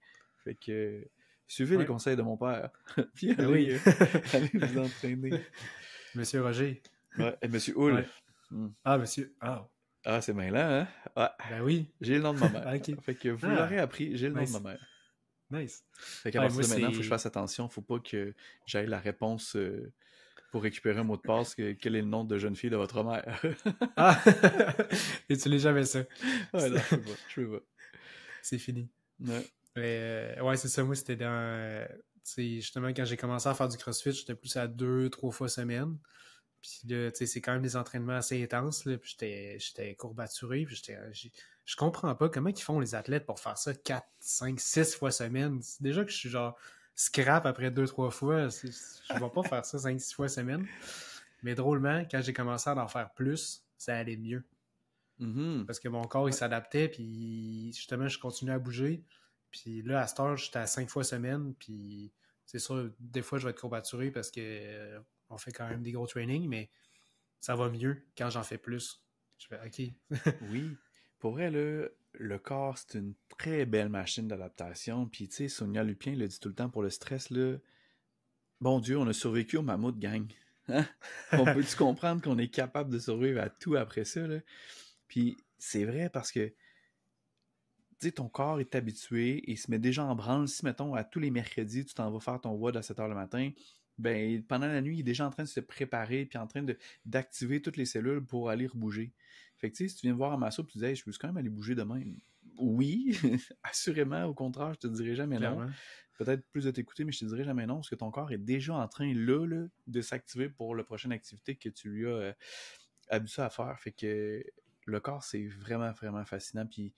Fait que, suivez les conseils de mon père. Puis allez, allez vous entraîner. Monsieur Roger. Ouais, Monsieur Hull. Ouais. Ah, monsieur. Ah, c'est bien là, hein? Ah, ben oui. J'ai le nom de ma mère. Okay. Fait que vous l'aurez appris, j'ai le nom de ma mère. Nice. Fait qu'à partir de maintenant, il faut que je fasse attention. Faut pas que j'aille la réponse pour récupérer un mot de passe. Quel est le nom de jeune fille de votre mère? Et tu l'as jamais ça. Ouais, non, je veux pas. C'est fini. Ouais. Ouais, c'est ça. Moi, c'était dans justement, quand j'ai commencé à faire du CrossFit, j'étais plus à 2-3 fois semaine. Puis là, c'est quand même des entraînements assez intenses, là, puis j'étais courbaturé, puis je comprends pas comment ils font les athlètes pour faire ça 4, 5, 6 fois semaine. C'est déjà que je suis genre scrap après 2-3 fois, je vais pas faire ça 5-6 fois semaine. Mais drôlement, quand j'ai commencé à en faire plus, ça allait mieux. Mhm. Parce que mon corps, il s'adaptait, puis justement, je continuais à bouger. Puis là, à cette heure, j'étais à 5 fois semaine, puis c'est sûr, des fois, je vais être courbaturé parce que on fait quand même des gros trainings, mais ça va mieux quand j'en fais plus. Je fais OK. Oui. Pour vrai, là, le corps, c'est une très belle machine d'adaptation. Puis, tu sais, Sonia Lupien le dit tout le temps pour le stress, là. Bon Dieu, on a survécu au mammouth, gang. Hein? On peut-tu comprendre qu'on est capable de survivre à tout après ça, là? Puis, c'est vrai parce que, tu sais, ton corps est habitué et il se met déjà en branle. Si, mettons, à tous les mercredis, tu t'en vas faire ton WOD à 7 h le matin, ben, pendant la nuit, il est déjà en train de se préparer puis en train d'activer toutes les cellules pour aller rebouger. Fait que, tu sais, si tu viens me voir à Masso et tu dis, hey, je peux quand même aller bouger demain. Oui, assurément, au contraire, je te dirai jamais non. Clairement. Peut-être plus de t'écouter, mais je te dirai jamais non, parce que ton corps est déjà en train, là, de s'activer pour la prochaine activité que tu lui as habitué à faire. Fait que le corps, c'est vraiment, vraiment fascinant. Puis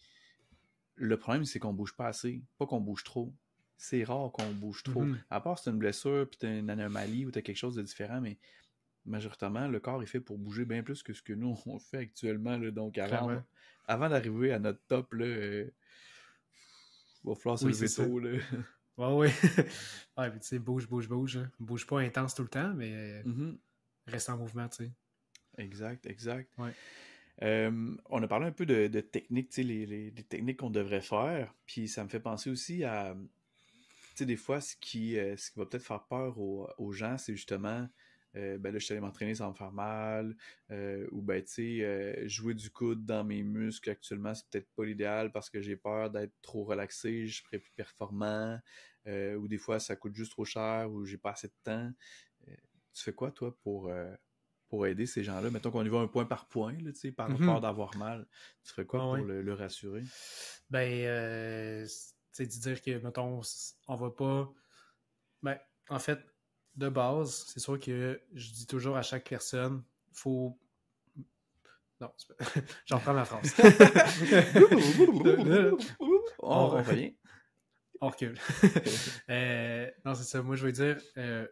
le problème, c'est qu'on bouge pas assez, pas qu'on bouge trop. C'est rare qu'on bouge trop. Mhm. À part si t'as une blessure, puis t'as une anomalie ou t'as quelque chose de différent, mais majoritairement, le corps est fait pour bouger bien plus que ce que nous, on fait actuellement. Là. Donc, Clairement. avant d'arriver à notre top, là, va falloir se Oui, lever c'est ça. tôt. Là. Ouais. Ouais, puis tu sais, bouge. Hein. Bouge pas intense tout le temps, mais Mhm. reste en mouvement, tu sais. Exact. Ouais. On a parlé un peu de techniques, tu sais, les techniques qu'on devrait faire. Puis ça me fait penser aussi à, tu sais, des fois, ce qui va peut-être faire peur aux gens, c'est justement, ben là, je suis allé m'entraîner sans me faire mal, ou ben, tu sais, jouer du coude dans mes muscles actuellement, c'est peut-être pas l'idéal parce que j'ai peur d'être trop relaxé, je serai plus performant, ou des fois, ça coûte juste trop cher, ou j'ai pas assez de temps. Tu fais quoi, toi, pour aider ces gens-là? Mettons qu'on y va un point par point, là, tu sais, par peur Mhm. d'avoir mal. Tu ferais quoi pour Ouais. le rassurer? Ben, c'est de dire que, mettons, on va pas. Ben, en fait, de base, c'est sûr que je dis toujours à chaque personne, faut. Non, j'en reprends ma phrase. On on, revient. on recule. Non, c'est ça. Moi, je veux dire, je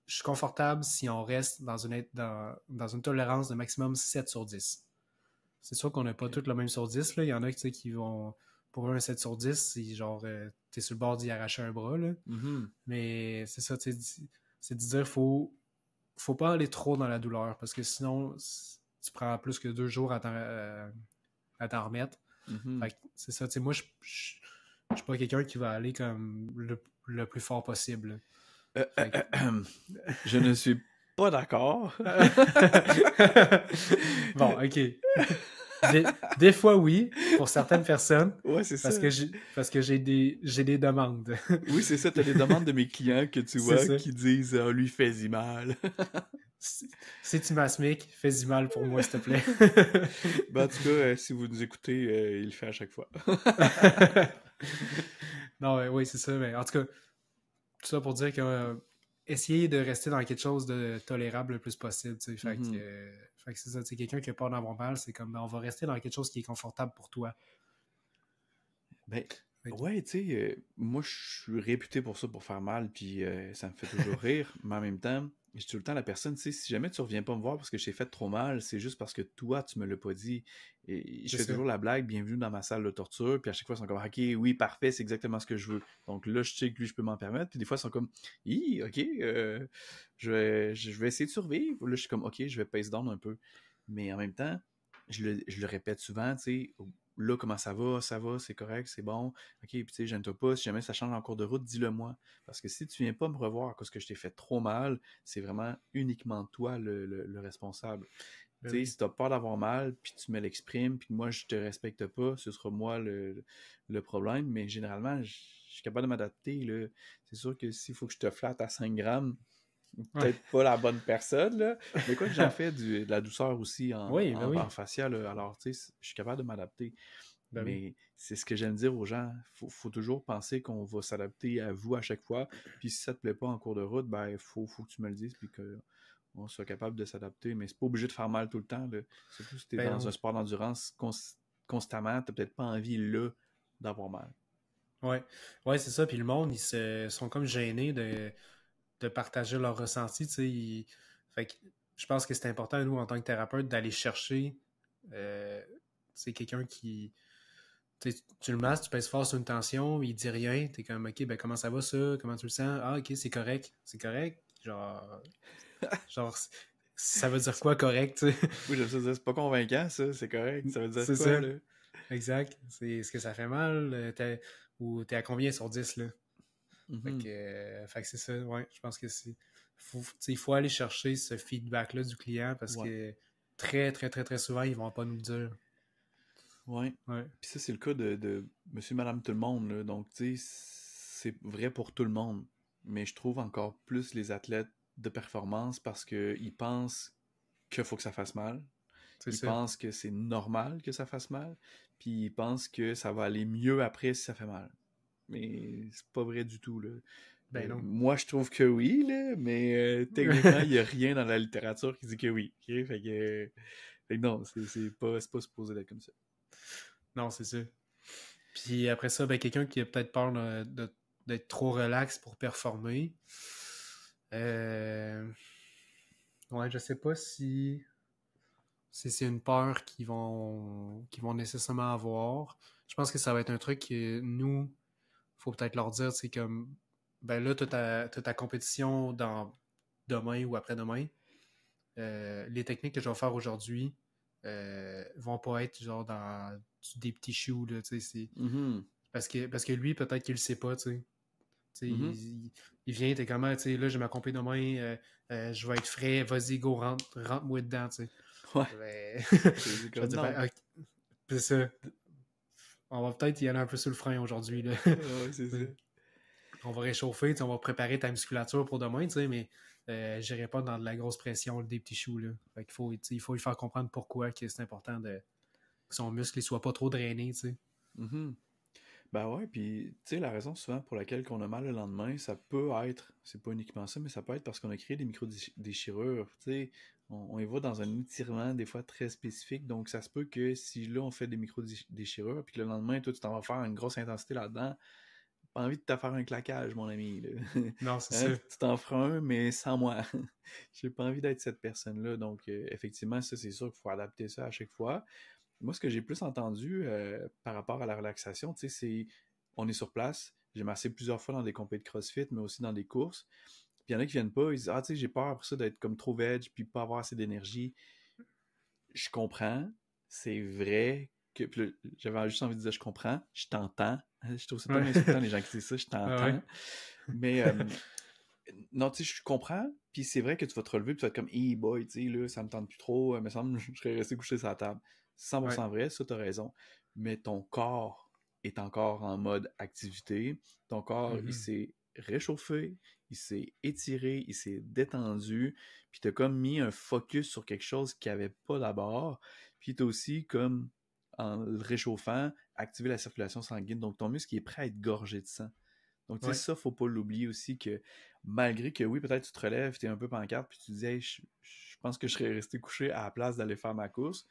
suis confortable si on reste dans une tolérance de maximum 7 sur 10. C'est sûr qu'on n'a pas tous le même sur 10. Là. Il y en a qui vont. Pour un 7 sur 10, c'est genre, t'es sur le bord d'y arracher un bras. Là. Mm-hmm. Mais c'est ça, c'est de dire, faut pas aller trop dans la douleur parce que sinon, tu prends plus que 2 jours à t'en remettre. Mm-hmm. Fait que c'est ça, moi, je suis pas quelqu'un qui va aller comme le plus fort possible. Fait que... Je ne suis pas d'accord. Bon, ok. Des fois, oui, pour certaines personnes. Ouais, c'est ça. Parce que j'ai des demandes. Oui, c'est ça. Tu as des demandes de mes clients que tu vois ça. qui disent « lui, fais-y mal. » Si tu m'asmiques, fais-y mal pour moi, s'il te plaît. Ben, en tout cas, si vous nous écoutez, il le fait à chaque fois. Non, oui, c'est ça. Mais en tout cas, tout ça pour dire que essayer de rester dans quelque chose de tolérable le plus possible. Fait que c'est ça. Quelqu'un qui a peur d'avoir mal, c'est comme on va rester dans quelque chose qui est confortable pour toi. Ben, ouais, tu sais, moi, je suis réputé pour ça, pour faire mal, puis ça me fait toujours rire, mais en même temps, je dis tout le temps à la personne, tu sais, si jamais tu reviens pas me voir parce que je t'ai fait trop mal, c'est juste parce que toi, tu me l'as pas dit. Et je fais toujours la blague, bienvenue dans ma salle de torture, puis à chaque fois, ils sont comme, ok, oui, parfait, c'est exactement ce que je veux. Donc là, je sais que lui, je peux m'en permettre, puis des fois, ils sont comme, ok, je vais essayer de survivre. Là, je suis comme, ok, je vais pace down un peu. Mais en même temps, je le répète souvent, tu sais, là, comment ça va, c'est correct, c'est bon. OK, puis tu sais, gêne-toi pas. Si jamais ça change en cours de route, dis-le moi. Parce que si tu viens pas me revoir parce que je t'ai fait trop mal, c'est vraiment uniquement toi le responsable. Tu sais, si t'as peur d'avoir mal, puis tu me l'exprimes, puis moi, je te respecte pas, ce sera moi le problème. Mais généralement, je suis capable de m'adapter. Là. C'est sûr que s'il faut que je te flatte à 5 grammes, peut-être pas la bonne personne, là. Mais quoi que j'en fais de la douceur aussi en facial, alors tu sais, je suis capable de m'adapter. Ben oui. Mais c'est ce que j'aime dire aux gens. Faut toujours penser qu'on va s'adapter à vous à chaque fois. Puis si ça te plaît pas en cours de route, ben faut que tu me le dises puis qu'on soit capable de s'adapter. Mais c'est pas obligé de faire mal tout le temps, là. Surtout si tu es Ben dans non. un sport d'endurance constamment, t'as peut-être pas envie là d'avoir mal. Ouais, ouais, c'est ça. Puis le monde, sont comme gênés de partager leurs ressentis. Tu sais, fait que je pense que c'est important, nous, en tant que thérapeute, d'aller chercher c'est quelqu'un qui. Tu le masses, tu pèses fort sur une tension, il dit rien, t'es comme OK, ben comment ça va ça? Comment tu le sens? Ah, OK, c'est correct. C'est correct. Genre, ça veut dire quoi correct, tu sais? Oui, j'aime ça dire, c'est pas convaincant, ça, c'est correct. Ça veut dire C'est quoi, ça. là? Exact. Est-ce que ça fait mal? Ou t'es à combien sur 10 là? Mhm. Fait que c'est ça, ouais. Je pense que il faut aller chercher ce feedback-là du client parce Ouais. que très, très, très, très souvent, ils vont pas nous le dire. Ouais. Ouais. Puis ça, c'est le cas de monsieur, madame, tout le monde, là. Donc, tu sais, c'est vrai pour tout le monde. Mais je trouve encore plus les athlètes de performance parce qu'ils pensent qu'il faut que ça fasse mal. C'est Ils ça. pensent que c'est normal que ça fasse mal. Puis ils pensent que ça va aller mieux après si ça fait mal. Mais c'est pas vrai du tout, là. Ben non. Moi, je trouve que oui, là, mais techniquement, il n'y a rien dans la littérature qui dit que oui. Ok? Fait que non, c'est pas supposé d'être comme ça. Non, c'est ça. Puis après ça, ben, quelqu'un qui a peut-être peur d'être trop relax pour performer. Ouais, je sais pas si c'est une peur qu'ils vont nécessairement avoir. Je pense que ça va être un truc que nous, faut peut-être leur dire, c'est comme, ben là, t'as ta compétition dans demain ou après-demain. Les techniques que je vais faire aujourd'hui vont pas être genre dans des petits choux, là, tu sais, Mhm. parce que lui, peut-être qu'il le sait pas, tu sais. Tu sais, Mhm. il vient, t'es comment, tu sais, là, j'ai ma compé demain, je vais être frais, vas-y, go, rentre-moi dedans, tu sais. Ouais. Ben, C'est je vais comme dire, non. ben, ok, c'est ça. On va peut-être y aller un peu sur le frein aujourd'hui, là. Ouais, c'est ça. On va réchauffer, on va préparer ta musculature pour demain, mais j'irai pas dans de la grosse pression, des petits choux. Là. Fait qu'il faut, il faut lui faire comprendre pourquoi que c'est important que son muscle ne soit pas trop drainé. T'sais. Mhm. Ben ouais, puis tu sais, la raison souvent pour laquelle on a mal le lendemain, ça peut être, c'est pas uniquement ça, mais ça peut être parce qu'on a créé des micro-déchirures. Tu sais, on y va dans un étirement des fois très spécifique, donc ça se peut que si là on fait des micro-déchirures, puis que le lendemain, toi tu t'en vas faire une grosse intensité là-dedans, pas envie de te faire un claquage, mon ami. Là. Non, c'est Hein? ça. Tu t'en feras un, mais sans moi. J'ai pas envie d'être cette personne-là, donc effectivement, ça c'est sûr qu'il faut adapter ça à chaque fois. Moi, ce que j'ai plus entendu par rapport à la relaxation, tu sais, c'est on est sur place. J'ai massé plusieurs fois dans des compétitions de CrossFit, mais aussi dans des courses. Puis il y en a qui viennent pas, ils disent ah, tu sais, j'ai peur après ça d'être comme trop veg puis pas avoir assez d'énergie. Je comprends, c'est vrai que. Puis là, j'avais juste envie de dire je comprends, je t'entends. Je trouve ça tellement Ouais. insultant les gens qui disent ça, je Ah ouais. t'entends. Mais non, tu sais, je comprends. Puis c'est vrai que tu vas te relever, puis tu vas être comme, hey boy, tu sais, là, ça me tente plus trop, me semble, je serais resté couché sur la table. Ouais. 100% vrai, ça, t'as raison. Mais ton corps est encore en mode activité. Ton corps, il Mhm. s'est réchauffé, il s'est étiré, il s'est détendu, puis t'as comme mis un focus sur quelque chose qu'il n'y avait pas d'abord. Puis t'as aussi, comme, en le réchauffant, activé la circulation sanguine. Donc ton muscle est prêt à être gorgé de sang. Donc, tu sais, Ouais. ça, faut pas l'oublier aussi que malgré que oui, peut-être tu te relèves, tu es un peu pancarte, puis tu te dis, hey, je pense que je serais resté couché à la place d'aller faire ma course,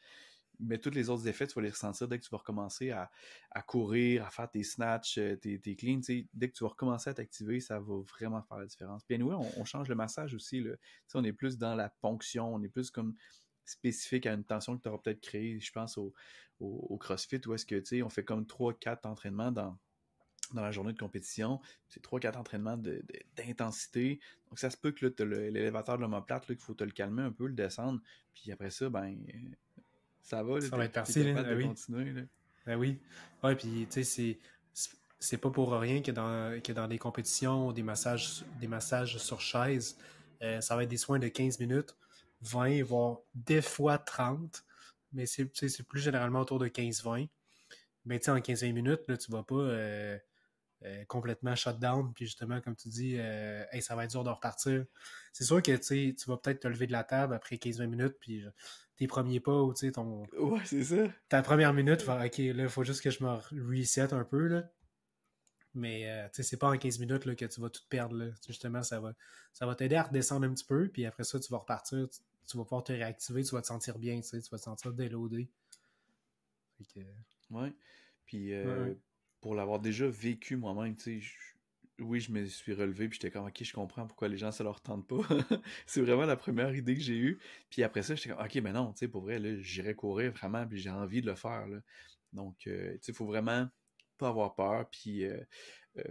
mais tous les autres effets, tu vas les ressentir dès que tu vas recommencer à courir, à faire tes snatchs, tes cleans, tu sais, dès que tu vas recommencer à t'activer, ça va vraiment faire la différence. Puis anyway, on change le massage aussi, là. Tu sais, on est plus dans la ponction, on est plus comme spécifique à une tension que tu auras peut-être créée, je pense, au CrossFit, où est-ce que, tu sais, on fait comme 3-4 entraînements dans la journée de compétition. C'est 3-4 entraînements d'intensité. Donc, ça se peut que là, tu as l'élévateur de l'omoplate, qu'il faut te le calmer un peu, le descendre. Puis après ça, ben, ça va, Ça va être tu es parti, là. capable Ah de oui. continuer. Là. Ben oui. Ouais, puis tu sais, c'est pas pour rien que dans des compétitions, des massages sur chaise, ça va être des soins de 15 minutes, 20, voire des fois 30, mais c'est plus généralement autour de 15-20. Mais tu sais, en 15-20 minutes, là, tu vas pas complètement shut down, puis justement, comme tu dis, hey, ça va être dur de repartir. C'est sûr que tu vas peut-être te lever de la table après 15-20 minutes, puis tes premiers pas ou tu sais, Ouais, c'est ça. ta première minute, faire OK, là, il faut juste que je me reset un peu, là. Mais tu sais, c'est pas en 15 minutes là, que tu vas tout perdre. Là. Justement, ça va t'aider à redescendre un petit peu, puis après ça, tu vas repartir, tu vas pouvoir te réactiver, tu vas te sentir bien, tu vas te sentir déloadé. Fait que, Ouais. Puis ouais. pour l'avoir déjà vécu moi-même, tu sais, oui, je me suis relevé, puis j'étais comme, ok, je comprends pourquoi les gens, ça leur tente pas. C'est vraiment la première idée que j'ai eue. Puis après ça, j'étais comme, ok, mais non, tu sais, pour vrai, là, j'irais courir vraiment, puis j'ai envie de le faire, là. Donc, tu sais, il faut vraiment pas avoir peur, puis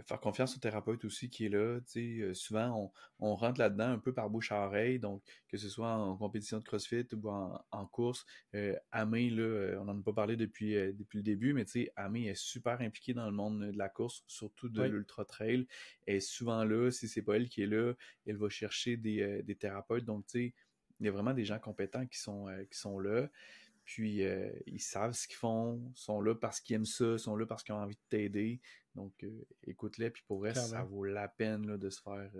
faire confiance au thérapeute aussi qui est là. Tu sais, souvent, on rentre là-dedans un peu par bouche à oreille, donc que ce soit en compétition de CrossFit ou en course. Amé, là, on n'en a pas parlé depuis le début, mais tu sais, Amé est super impliquée dans le monde de la course, surtout de Oui. l'ultra-trail. Elle est souvent là, si c'est pas elle qui est là, elle va chercher des thérapeutes. Donc, tu sais, il y a vraiment des gens compétents qui sont là. Puis, ils savent ce qu'ils font, sont là parce qu'ils aiment ça, sont là parce qu'ils ont envie de t'aider. Donc, écoute-les, puis pour vrai, ça Clairement. vaut la peine là, de se faire,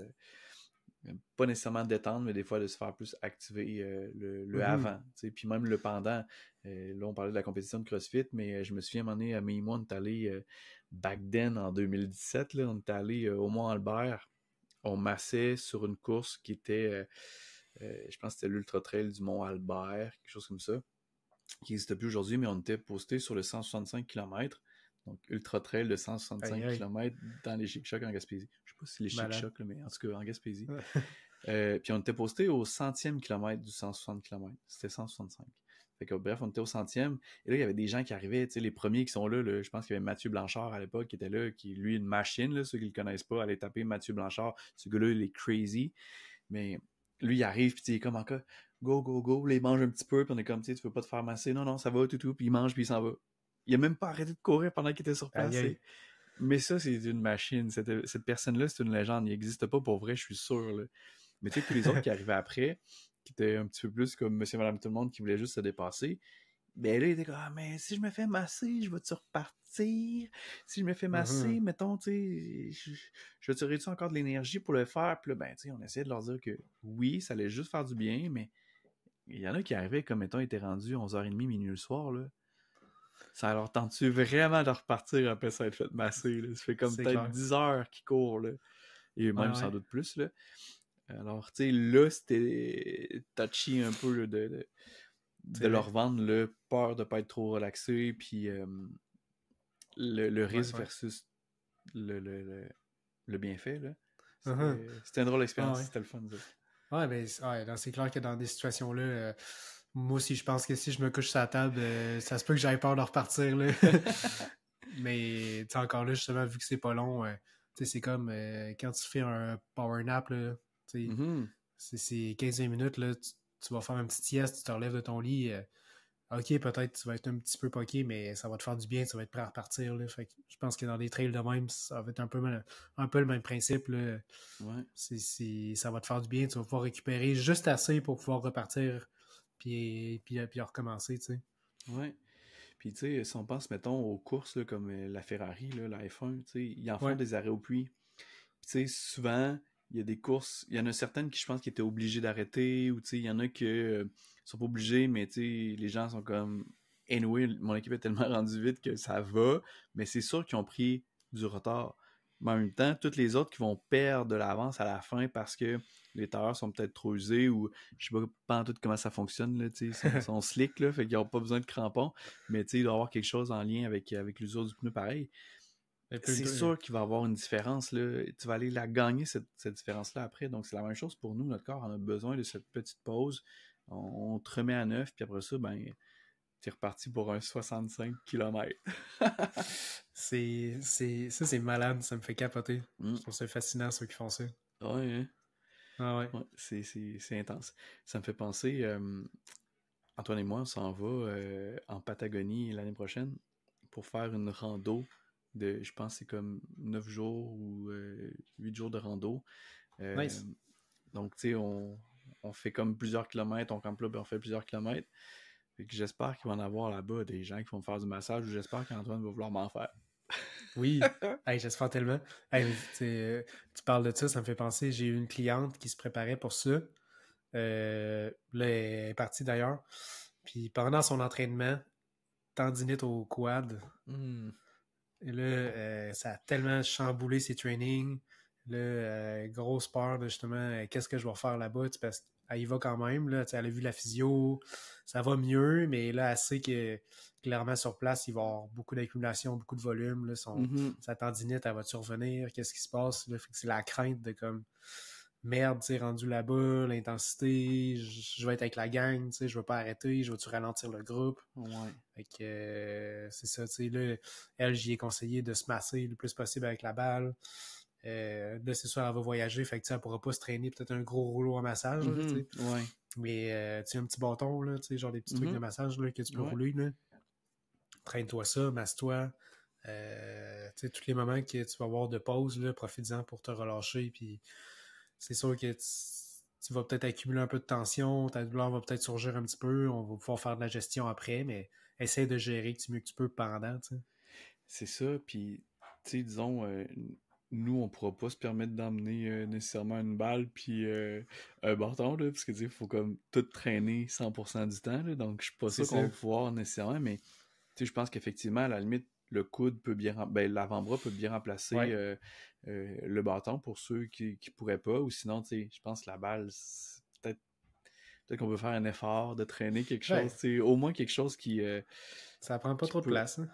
pas nécessairement détendre, mais des fois de se faire plus activer le avant. T'sais. Puis même le pendant. Là, on parlait de la compétition de CrossFit, mais je me souviens, à un moment donné, Amé et moi, on est allé back then, en 2017, là, on est allé au Mont-Albert. On massait sur une course qui était, je pense que c'était l'Ultra Trail du Mont-Albert, quelque chose comme ça, qui n'existe plus aujourd'hui, mais on était posté sur le 165 km. Donc, Ultra Trail de 165 km dans les Chic-Chocs en Gaspésie. Je ne sais pas si les Chic-Chocs, mais en tout cas en Gaspésie. Puis on était posté au 100e kilomètre du 160 km. C'était 165. Fait que, bref, on était au 100e. Et là, il y avait des gens qui arrivaient, tu sais, les premiers qui sont là, je pense qu'il y avait Mathieu Blanchard à l'époque qui était là, qui, lui, une machine, là, ceux qui ne le connaissent pas, allez taper Mathieu Blanchard. Ce gars-là, il est crazy. Mais lui, il arrive, puis il est comme encore, go, go, go, là, il mange un petit peu, puis on est comme, tu veux pas te faire masser, non, ça va, tout, puis il mange, puis il s'en va. Il a même pas arrêté de courir pendant qu'il était sur place. Mais ça, c'est une machine. Cette personne-là, c'est une légende. Il n'existe pas pour vrai, je suis sûr. Là. Mais tu sais, tous les autres qui arrivaient après, qui étaient un petit peu plus comme monsieur, madame, tout le monde, qui voulaient juste se dépasser, ben là, il était comme, ah, mais si je me fais masser, je vais-tu repartir? Si je me fais masser, mettons, tu sais, je vais-tu encore de l'énergie pour le faire? Puis là, ben, tu sais, on essayait de leur dire que oui, ça allait juste faire du bien, mais il y en a qui arrivaient comme, mettons, ils étaient rendus 11h30, minuit le soir, là. Ça leur tente-tu vraiment de repartir après ça être fait masser, là? Ça fait comme peut-être clair. 10 heures qu'ils courent, là. Et même sans doute plus, là. Alors, tu sais, là, c'était touchy un peu là, de leur vendre le peur de pas être trop relaxé, puis le risque versus le bienfait, là. C'était une drôle d'expérience, c'était le fun. Ouais, ben, c'est clair que dans des situations-là, moi aussi, je pense que si je me couche sur la table, ça se peut que j'aille peur de repartir, là. Mais, tu sais, encore là, justement, vu que c'est pas long, tu sais, c'est comme quand tu fais un power nap, là, tu sais, c'est 15-20 minutes, là, tu vas faire un petit sieste, tu te relèves de ton lit, ok, peut-être tu vas être un petit peu poqué, mais ça va te faire du bien, tu vas être prêt à repartir, là. Fait que je pense que dans des trails de même, ça va être un peu le même principe, là. Ouais. Ça va te faire du bien, tu vas pouvoir récupérer juste assez pour pouvoir repartir puis recommencer, tu sais. Ouais. Puis, tu sais, si on pense, mettons, aux courses là, comme la Ferrari, là, la F1, tu sais, ils en font des arrêts au puits. Puis, tu sais, souvent, il y a des courses, il y en a certaines qui, je pense, qui étaient obligées d'arrêter, ou, tu sais, il y en a qui sont pas obligés, mais, tu sais, les gens sont comme, anyway, mon équipe est tellement rendue vite que ça va, mais c'est sûr qu'ils ont pris du retard. Mais en même temps, toutes les autres qui vont perdre de l'avance à la fin parce que les tailleurs sont peut-être trop usés ou je sais pas en tout comment ça fonctionne, là, ils sont slick, là, fait qu'ils n'ont pas besoin de crampons, mais il doit y avoir quelque chose en lien avec l'usure du pneu pareil. C'est sûr qu'il va y avoir une différence, là. Tu vas aller la gagner, cette différence-là après. Donc, c'est la même chose pour nous. Notre corps en a besoin de cette petite pause. On te remet à neuf, puis après ça, ben, t'es reparti pour un 65 km. c'est malade, ça me fait capoter. Je trouve ça fascinant, ceux qui font ça. Ouais, hein? Ah ouais. C'est intense. Ça me fait penser, Antoine et moi, on s'en va en Patagonie l'année prochaine pour faire une rando de, je pense, c'est comme 9 jours ou 8 jours de rando. Nice. Donc, tu sais, on fait comme plusieurs kilomètres, on campe là, puis on fait plusieurs kilomètres. Fait que j'espère qu'il va en avoir là-bas des gens qui vont me faire du massage ou j'espère qu'Antoine va vouloir m'en faire. Oui, j'espère tellement. Tu parles de ça, ça me fait penser, j'ai eu une cliente qui se préparait pour ça. Là, elle est partie d'ailleurs. Puis pendant son entraînement, tendinite au quad. Et là, ça a tellement chamboulé ses trainings. Là, grosse peur de justement, qu'est-ce que je vais faire là-bas? Parce qu'elle y va quand même. Là, elle a vu la physio, ça va mieux, mais là, elle sait que clairement sur place, il va y avoir beaucoup d'accumulation, beaucoup de volume. Là, sa tendinite, elle va-tu revenir? Qu'est-ce qui se passe? Là, fait que c'est la crainte de comme merde, tu sais, rendu là-bas, l'intensité, je vais être avec la gang, tu sais, je vais pas arrêter, je vais-tu ralentir le groupe? Ouais. Fait que c'est ça, tu sais, là, elle, j'y ai conseillé de se masser le plus possible avec la balle. Là, c'est sûr, elle va voyager, fait que tu sais, elle pourra pas se traîner peut-être un gros rouleau en massage, là, tu sais. Ouais. Mais tu sais, un petit bâton, là, tu sais, genre des petits trucs de massage là, que tu peux rouler, là. Traîne-toi ça, masse-toi. Tu sais, tous les moments que tu vas avoir de pause, là, profite-en pour te relâcher, puis c'est sûr que tu vas peut-être accumuler un peu de tension, ta douleur va peut-être surgir un petit peu, on va pouvoir faire de la gestion après, mais essaie de gérer du mieux que tu peux pendant, tu sais. C'est ça, puis, tu sais, disons, nous, on pourra pas se permettre d'emmener nécessairement une balle puis un bâton, là, parce que, tu sais, il faut comme tout traîner 100% du temps, là, donc je suis pas sûr qu'on va pouvoir nécessairement, mais, tu sais, je pense qu'effectivement, à la limite, le coude peut bien, l'avant-bras peut bien remplacer le bâton pour ceux qui pourraient pas, ou sinon, tu sais, je pense que la balle, peut-être qu'on peut faire un effort de traîner quelque chose, tu sais, au moins quelque chose qui... ça prend pas trop de place, hein?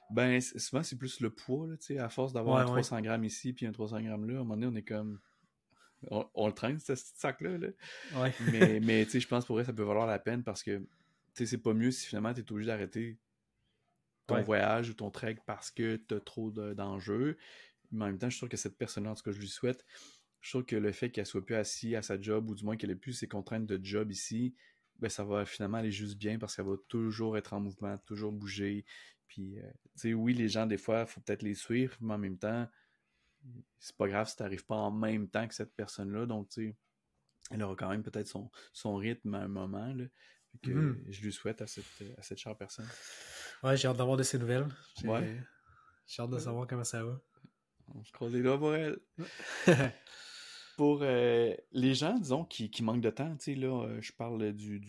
Ben, souvent, c'est plus le poids, là, tu sais, à force d'avoir un 300 grammes ici puis un 300 grammes là, à un moment donné, on est comme... On le traîne, ce petit sac-là, là. Ouais. mais tu sais, je pense pour vrai, ça peut valoir la peine parce que, tu sais, c'est pas mieux si finalement, t'es obligé d'arrêter ton voyage ou ton trek parce que t'as trop d'enjeux. Mais en même temps, je suis sûr que cette personne-là, en tout cas, je lui souhaite, je suis sûr que le fait qu'elle soit plus assise à sa job ou du moins qu'elle ait plus ses contraintes de job ici, ben ça va finalement aller juste bien parce qu'elle va toujours être en mouvement, toujours bouger. Puis, tu sais, oui, les gens, des fois, il faut peut-être les suivre, mais en même temps, c'est pas grave si t'arrives pas en même temps que cette personne-là. Donc, tu sais, elle aura quand même peut-être son rythme à un moment, là. Fait que je lui souhaite à cette chère personne. Ouais, j'ai hâte d'avoir de ses nouvelles. J'ai hâte de Ouais. savoir comment ça va. On se croise les doigts pour elle. Pour les gens, disons, qui manquent de temps, tu sais, là, je parle du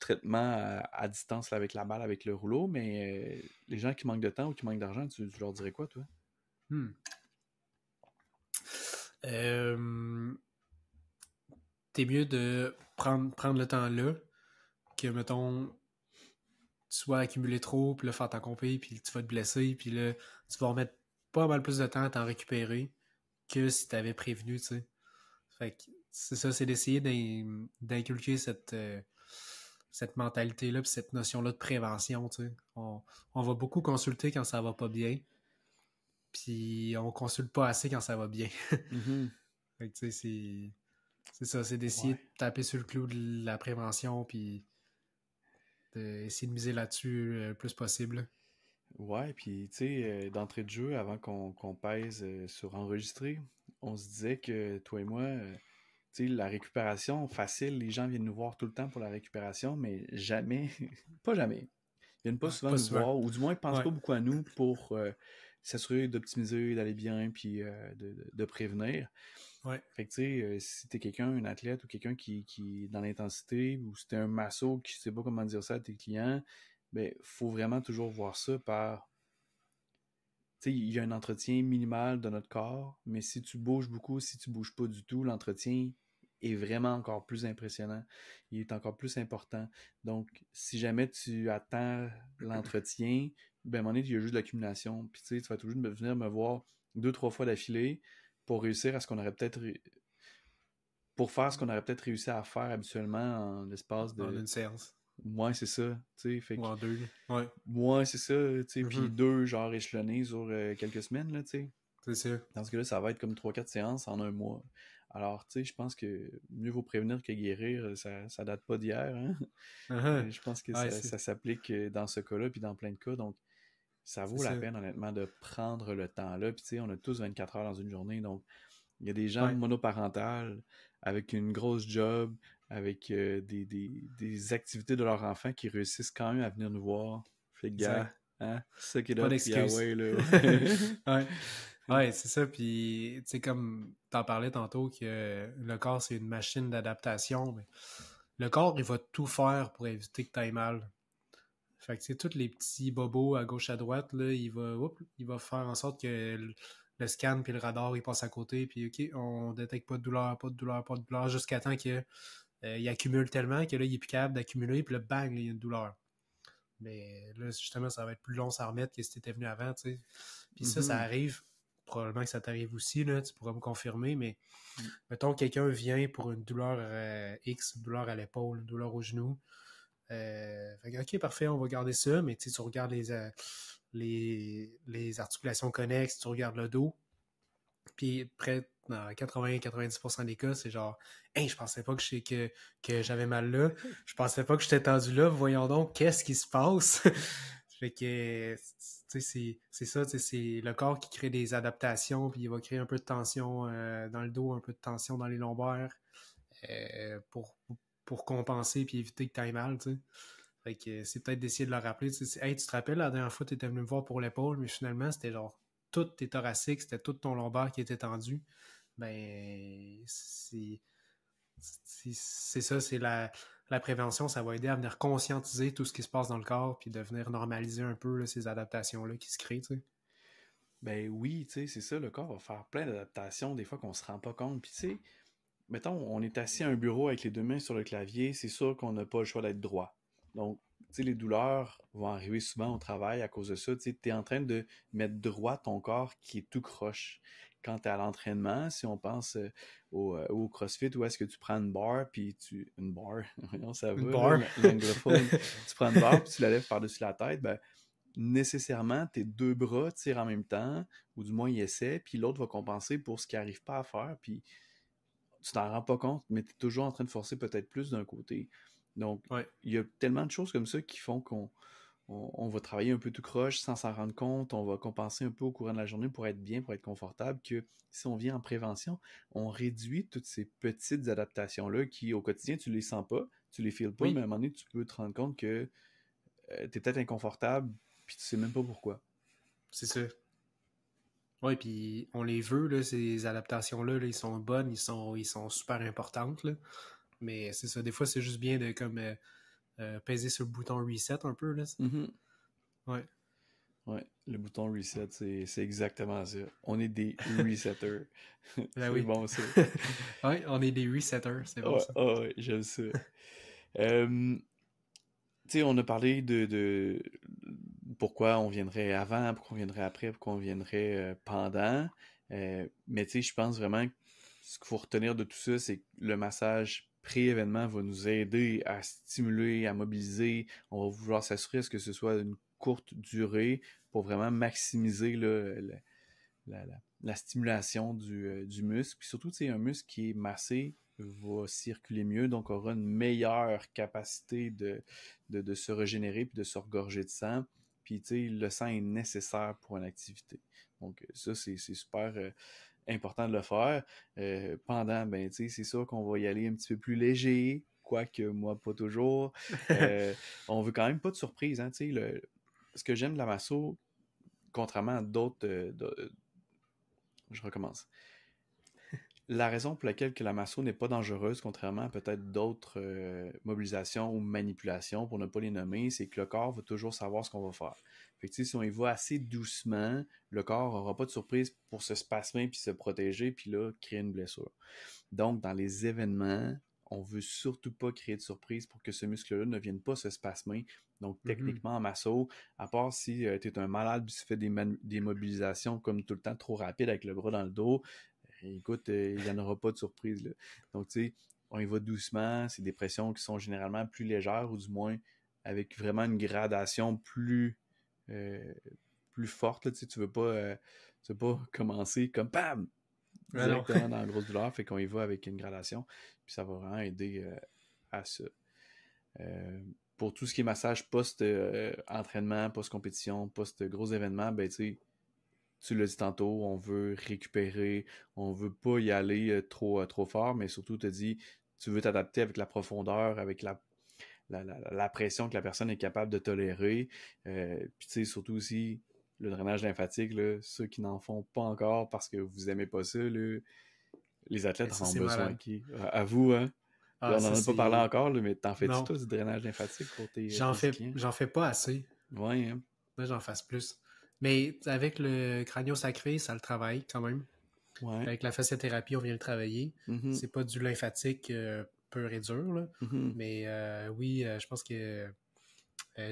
traitement à distance là, avec la balle, avec le rouleau, mais les gens qui manquent de temps ou qui manquent d'argent, tu leur dirais quoi, toi? T'es mieux de prendre le temps là que, mettons, tu vas accumuler trop, puis là, faire ta compé, puis tu vas te blesser, puis là, tu vas remettre pas mal plus de temps à t'en récupérer que si t'avais prévenu, tu sais. Fait que c'est ça, c'est d'essayer d'inculquer cette mentalité-là, puis cette notion-là de prévention, tu sais. On va beaucoup consulter quand ça va pas bien, puis on consulte pas assez quand ça va bien. Fait que tu sais, c'est ça, c'est d'essayer de taper sur le clou de la prévention, puis d'essayer de miser là-dessus le plus possible. Ouais, puis tu sais, d'entrée de jeu, avant qu'on pèse sur enregistrer, on se disait que toi et moi, tu sais, la récupération facile, les gens viennent nous voir tout le temps pour la récupération, mais jamais, pas jamais. Ils viennent pas souvent nous voir, ou du moins ils pensent pas beaucoup à nous pour s'assurer d'optimiser, d'aller bien, puis de prévenir. Fait que tu sais, si t'es quelqu'un, un athlète ou quelqu'un qui est dans l'intensité, ou si t'es un masso qui sait pas comment dire ça à tes clients, ben faut vraiment toujours voir ça par... Tu sais, il y a un entretien minimal de notre corps, mais si tu bouges beaucoup, si tu bouges pas du tout, l'entretien est vraiment encore plus impressionnant. Il est encore plus important. Donc, si jamais tu attends l'entretien, ben à un moment donné, il y a juste de l'accumulation. Puis tu sais, tu vas toujours venir me voir 2-3 fois d'affilée pour réussir à ce qu'on aurait peut-être... pour faire ce qu'on aurait peut-être réussi à faire habituellement en l'espace de... En une séance. Ouais, c'est ça. Fait ou en deux. Ouais, c'est ça. Puis 2, genre, échelonnés sur quelques semaines, là, tu sais. C'est ça. Dans ce cas-là, ça va être comme 3-4 séances en un mois. Alors, tu sais, je pense que mieux vaut prévenir que guérir, ça date pas d'hier, hein. Je pense que ça s'applique dans ce cas-là, puis dans plein de cas. Donc, ça vaut la peine, honnêtement, de prendre le temps-là. Puis, tu sais, on a tous 24 heures dans une journée, donc il y a des gens monoparentales avec une grosse job, avec des activités de leurs enfants qui réussissent quand même à venir nous voir. Fait que, gars, hein, ça qui est pas d'excuse. là. Ouais, c'est ça. Puis, tu sais, comme t'en parlais tantôt, que le corps, c'est une machine d'adaptation, mais le corps, il va tout faire pour éviter que tu ailles mal. Fait que, tu sais, tous les petits bobos à gauche à droite, là, il va faire en sorte que le scan puis le radar, il passe à côté, puis OK, on détecte pas de douleur, pas de douleur, pas de douleur, jusqu'à temps qu'il accumule tellement que là, il est plus capable d'accumuler, puis là, bang, là, il y a une douleur. Mais là, justement, ça va être plus long à remettre que si tu étais venu avant, tu sais. Puis ça arrive, probablement que ça t'arrive aussi, là, tu pourras me confirmer, mais mettons, quelqu'un vient pour une douleur X, une douleur à l'épaule, une douleur au genou. Fait que, OK, parfait, on va garder ça, mais tu regardes les articulations connexes, tu regardes le dos, puis près dans 80-90% des cas, c'est genre hey, je pensais pas que j'avais mal là, je pensais pas que j'étais tendu là, voyons donc, qu'est-ce qui se passe? Fait que c'est ça, c'est le corps qui crée des adaptations, puis il va créer un peu de tension dans le dos, un peu de tension dans les lombaires pour compenser puis éviter que tu ailles mal, tu sais. Fait que c'est peut-être d'essayer de le rappeler. Hey, tu te rappelles, la dernière fois, tu étais venu me voir pour l'épaule, mais finalement, c'était genre tout tes thoraciques, c'était tout ton lombaire qui était tendu. Ben, c'est ça, c'est la prévention, ça va aider à venir conscientiser tout ce qui se passe dans le corps puis de venir normaliser un peu là, ces adaptations-là qui se créent, tu sais. Ben oui, tu sais, c'est ça, le corps va faire plein d'adaptations, des fois qu'on se rend pas compte. Puis tu sais, mettons, on est assis à un bureau avec les deux mains sur le clavier, c'est sûr qu'on n'a pas le choix d'être droit. Donc, tu sais, les douleurs vont arriver souvent au travail à cause de ça. Tu sais, tu es en train de mettre droit ton corps qui est tout croche. Quand tu es à l'entraînement, si on pense au CrossFit, où est-ce que tu prends une barre, puis une barre, non, ça Une va, barre. là, l'anglophone, tu prends une barre, puis tu la lèves par-dessus la tête, ben, nécessairement, tes deux bras tirent en même temps, ou du moins ils essaient, puis l'autre va compenser pour ce qu'il n'arrive pas à faire, puis tu t'en rends pas compte, mais tu es toujours en train de forcer peut-être plus d'un côté. Donc, Ouais. il y a tellement de choses comme ça qui font qu'on va travailler un peu tout croche sans s'en rendre compte, on va compenser un peu au courant de la journée pour être bien, pour être confortable, que si on vient en prévention, on réduit toutes ces petites adaptations-là qui, au quotidien, tu les sens pas, tu les feels pas, Oui. mais à un moment donné, tu peux te rendre compte que tu es peut-être inconfortable, puis tu sais même pas pourquoi. C'est ça. Oui, puis on les veut, là, ces adaptations-là, là, ils sont bonnes, ils sont super importantes, là. Mais c'est ça, des fois, c'est juste bien de comme peser sur le bouton reset un peu, là. Mm-hmm. Ouais. Ouais, le bouton reset, c'est exactement ça. On est des resetters. Ben c'est oui. bon ça. Ouais, on est des resetters, c'est bon ça. Ouais, j'aime ça. Tu sais, on a parlé de pourquoi on viendrait avant, pourquoi on viendrait après, pourquoi on viendrait pendant. Mais tu sais, je pense vraiment que ce qu'il faut retenir de tout ça, c'est que le massage pré-événement va nous aider à stimuler, à mobiliser. On va vouloir s'assurer que ce soit une courte durée pour vraiment maximiser là, la stimulation du muscle. Puis surtout, tu sais, un muscle qui est massé va circuler mieux, donc aura une meilleure capacité de se régénérer puis de se regorger de sang. Puis, tu sais, le sang est nécessaire pour une activité. Donc, ça, c'est super important de le faire. Pendant, ben, tu sais, c'est sûr qu'on va y aller un petit peu plus léger, quoique moi, pas toujours. On veut quand même pas de surprise, hein, tu sais, ce que j'aime de la masso, contrairement à d'autres... je recommence. La raison pour laquelle que la masso n'est pas dangereuse, contrairement à peut-être d'autres mobilisations ou manipulations, pour ne pas les nommer, c'est que le corps va toujours savoir ce qu'on va faire. Fait que, si on y va assez doucement, le corps n'aura pas de surprise pour se spasmer puis se protéger, puis là, créer une blessure. Donc, dans les événements, on veut surtout pas créer de surprise pour que ce muscle-là ne vienne pas se spasmer. Donc, techniquement, en masso, à part si tu es un malade puis tu fais des mobilisations comme tout le temps trop rapides avec le bras dans le dos, écoute, il n'y en aura pas de surprise, là. Donc, tu sais, on y va doucement. C'est des pressions qui sont généralement plus légères ou du moins avec vraiment une gradation plus forte. Là. Tu veux pas commencer comme bam! Directement dans la grosse douleur. Fait qu'on y va avec une gradation. Puis ça va vraiment aider à ça. Pour tout ce qui est massage post-entraînement, post-compétition, post-gros événement, ben tu l'as dit tantôt, on veut récupérer, on veut pas y aller trop fort, mais surtout te dis, tu veux t'adapter avec la profondeur, avec la pression que la personne est capable de tolérer. Puis tu sais, surtout aussi, le drainage lymphatique, là, ceux qui n'en font pas encore parce que vous aimez pas ça, là, les athlètes en ont besoin. À vous, hein? On ça, n'en a pas parlé c'est... encore, là, mais t'en fais-tu, Non, toi, du drainage lymphatique pour tes clients? j'en fais pas assez. Ouais, hein? Moi, j'en fasse plus. Mais avec le crânio-sacré, ça le travaille quand même. Ouais. Avec la fasciathérapie, on vient le travailler. Mhm, C'est pas du lymphatique pur et dur, là. mhm. Mais oui, je pense que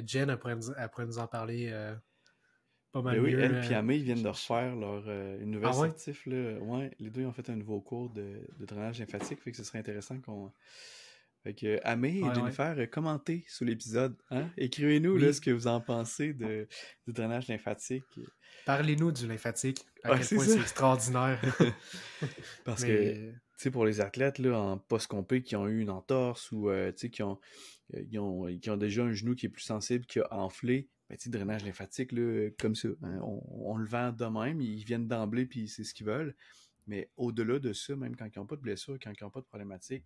Jen, elle pourrait nous en parler pas mal Ben oui, mieux. elle et Amé, ils viennent de refaire leur, une nouvelle Ah ouais? certif, là. Ouais, les deux ils ont fait un nouveau cours de drainage lymphatique, fait que ce serait intéressant qu'on... Fait que Amé et Ouais, ouais. Jennifer, commentez sous l'épisode, hein? Écrivez-nous, là, Oui. ce que vous en pensez du drainage lymphatique. Parlez-nous du lymphatique, à Ouais, quel c'est point ça. c'est extraordinaire. Parce que, tu Mais sais, pour les athlètes, là, en post-compé qui ont eu une entorse ou, tu sais, qui ont déjà un genou qui est plus sensible, qui a enflé, ben, tu sais, drainage lymphatique, là, comme ça, hein, on le vend de même, ils viennent d'emblée, puis c'est ce qu'ils veulent. Mais au-delà de ça, même quand ils n'ont pas de blessure, quand ils n'ont pas de problématique,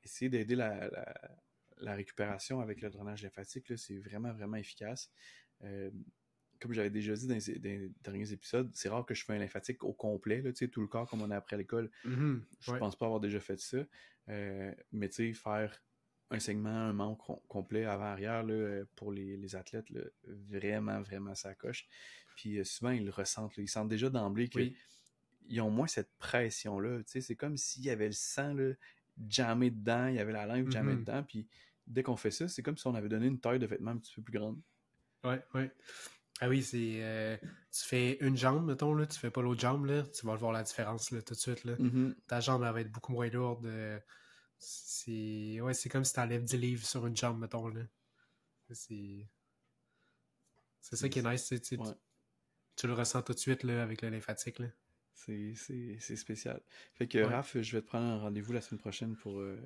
essayer d'aider la récupération avec le drainage lymphatique, là, c'est vraiment, vraiment efficace. Euh, Comme j'avais déjà dit dans les derniers épisodes, c'est rare que je fais un lymphatique au complet, là, tu sais, tout le corps comme on a appris à l'école. Je ouais. pense pas avoir déjà fait ça. Mais tu sais, faire un segment, un membre complet avant-arrière là, pour les athlètes, là, vraiment, vraiment ça coche. Puis souvent, ils le ressentent. Là, ils sentent déjà d'emblée qu'ils Oui. ont moins cette pression-là. Tu sais, c'est comme s'il y avait le sang là, jammé dedans, il y avait la langue jammée dedans. Puis dès qu'on fait ça, c'est comme si on avait donné une taille de vêtement un petit peu plus grande. Ouais, ouais. Ah oui, c'est. Tu fais une jambe, mettons, là, tu fais pas l'autre jambe, là, tu vas le voir la différence là, tout de suite. Là. Mhm. Ta jambe, elle va être beaucoup moins lourde. Ouais, c'est comme si t'enlèves 10 livres sur une jambe, mettons. Là. C'est ça qui est nice, Ouais. tu le ressens tout de suite là, avec le lymphatique. Là. C'est spécial. Fait que Ouais. Raph, je vais te prendre un rendez-vous la semaine prochaine pour un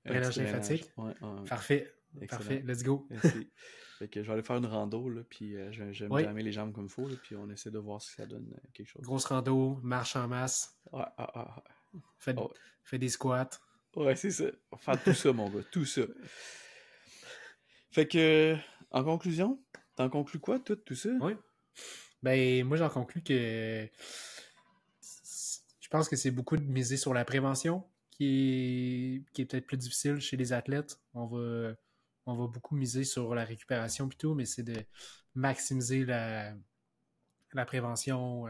Drainage petit drainage. lymphatique. Ouais, Parfait. excellent. Parfait, let's go. Merci. Fait que je vais aller faire une rando, là, puis je vais me Oui. jammer les jambes comme il faut, là, puis on essaie de voir si ça donne quelque chose. Grosse rando, marche en masse, Ouais. Oh, fais des squats. ouais, c'est ça. On va faire tout ça, mon gars, tout ça. Fait que, en conclusion, t'en conclus quoi, tout ça? Oui. Ben, moi, j'en conclus que je pense que c'est beaucoup de miser sur la prévention qui est peut-être plus difficile chez les athlètes. On va beaucoup miser sur la récupération et tout, mais c'est de maximiser la prévention,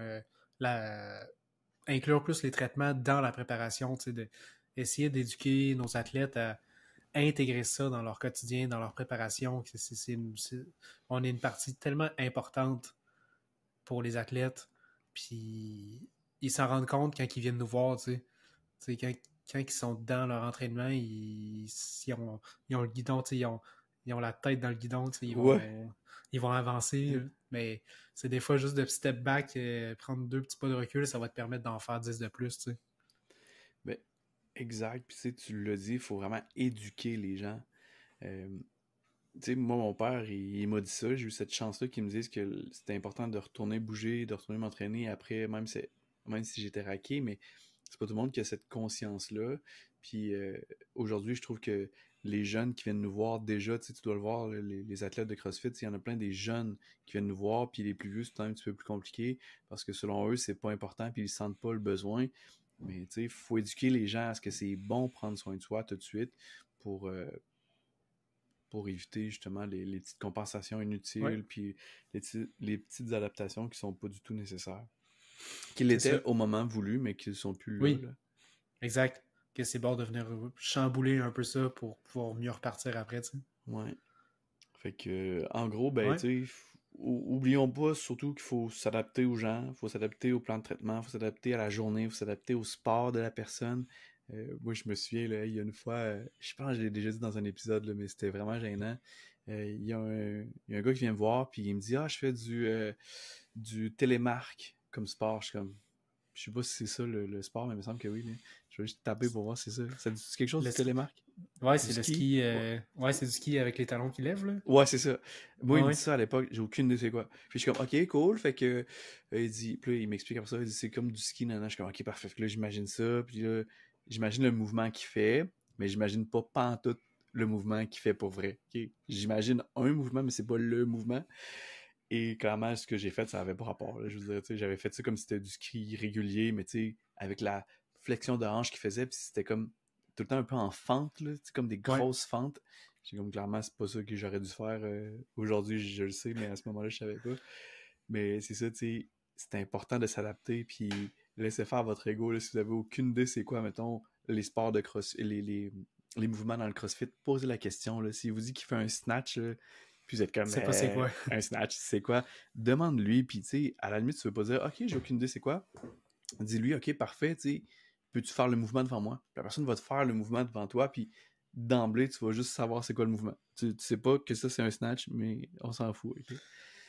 inclure plus les traitements dans la préparation, essayer d'éduquer nos athlètes à intégrer ça dans leur quotidien, dans leur préparation. On est une partie tellement importante pour les athlètes, puis ils s'en rendent compte quand ils viennent nous voir, tu sais, quand ils sont dans leur entraînement, ils ont le guidon, ils ont la tête dans le guidon, ils vont avancer, mais c'est des fois juste de step back, prendre 2 petits pas de recul, ça va te permettre d'en faire 10 de plus, tu sais. Ben, exact, puis tu l'as dit, il faut vraiment éduquer les gens. Tu sais, moi, mon père, il m'a dit ça. J'ai eu cette chance-là qu'il me dise que c'était important de retourner bouger, de retourner m'entraîner après, même si j'étais raqué, mais c'est pas tout le monde qui a cette conscience-là. Puis aujourd'hui, je trouve que les jeunes qui viennent nous voir déjà, tu sais, tu dois le voir, là, les athlètes de CrossFit, il y en a plein des jeunes qui viennent nous voir, puis les plus vieux, c'est un petit peu plus compliqué, parce que selon eux, c'est pas important, puis ils sentent pas le besoin. Mais tu sais, il faut éduquer les gens à ce que c'est bon de prendre soin de soi tout de suite pour éviter justement les petites compensations inutiles, puis les petites adaptations qui sont pas du tout nécessaires. Qui l'étaient au moment voulu, mais qui ne sont plus là. Oui, là. exact. Que c'est bon de venir chambouler un peu ça pour pouvoir mieux repartir après, tu sais. Ouais. Fait que, en gros, ben, Ouais. tu sais, oublions pas surtout qu'il faut s'adapter aux gens, il faut s'adapter au plan de traitement, il faut s'adapter à la journée, il faut s'adapter au sport de la personne. Moi, je me souviens, là, il y a une fois, je pense que je l'ai déjà dit dans un épisode, là, mais c'était vraiment gênant. Il y a un gars qui vient me voir, puis il me dit « Ah, je fais du télémarque comme sport. » Je suis comme, je sais pas si c'est ça le sport, mais il me semble que oui. Mais je vais juste taper pour voir si c'est ça. Ça dit quelque chose du télémarque? Ouais, c'est le ski. Ouais, c'est du ski avec les talons qui lèvent, là. Ouais, c'est ça. Moi, il me Ouais. dit ça à l'époque, j'ai aucune idée c'est quoi. Puis je suis comme, ok, cool. Fait que, il dit, puis là, il m'explique après ça, il dit, c'est comme du ski, nanana. Je suis comme, ok, parfait. Puis là, j'imagine ça. Puis là, j'imagine le mouvement qu'il fait, mais j'imagine pas pantoute le mouvement qu'il fait pour vrai. Okay? J'imagine un mouvement, mais c'est pas le mouvement. Et clairement, ce que j'ai fait, ça avait pas rapport. Là. Je veux dire, tu sais, j'avais fait ça comme si c'était du ski régulier, mais tu sais, avec la flexion de hanche qu'il faisait, puis c'était comme tout le temps un peu en fente, là, comme des Ouais. grosses fentes. J'ai comme clairement, c'est pas ça que j'aurais dû faire. Aujourd'hui, je le sais, mais à ce moment-là, je savais pas. Mais c'est ça, tu sais, c'est important de s'adapter, puis laissez faire votre ego. Là, si vous avez aucune idée, c'est quoi, mettons, les sports de crossfit, les mouvements dans le crossfit, posez la question. Là. S'il vous dit qu'il fait un snatch, là, puis vous êtes comme Je sais pas c'est quoi. un snatch, c'est quoi? Demande-lui, puis tu sais, à la limite, tu veux pas dire OK, j'ai aucune idée, c'est quoi? Dis-lui, OK, parfait, tu sais, peux-tu faire le mouvement devant moi? Puis la personne va te faire le mouvement devant toi, puis d'emblée, tu vas juste savoir c'est quoi le mouvement. Tu sais pas que ça, c'est un snatch, mais on s'en fout, OK?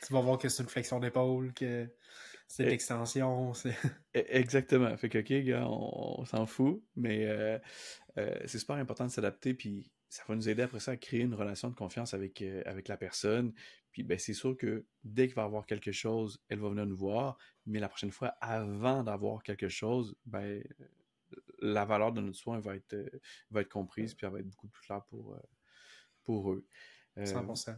Tu vas voir que c'est une flexion d'épaule, que c'est de Eh, l'extension. Exactement. Fait que, OK, gars, on s'en fout, mais c'est super important de s'adapter, puis ça va nous aider après ça à créer une relation de confiance avec la personne. Puis ben, c'est sûr que dès qu'il va y avoir quelque chose, elle va venir nous voir, mais la prochaine fois, avant d'avoir quelque chose, ben, la valeur de notre soin va être comprise, puis elle va être beaucoup plus claire pour eux. 100%.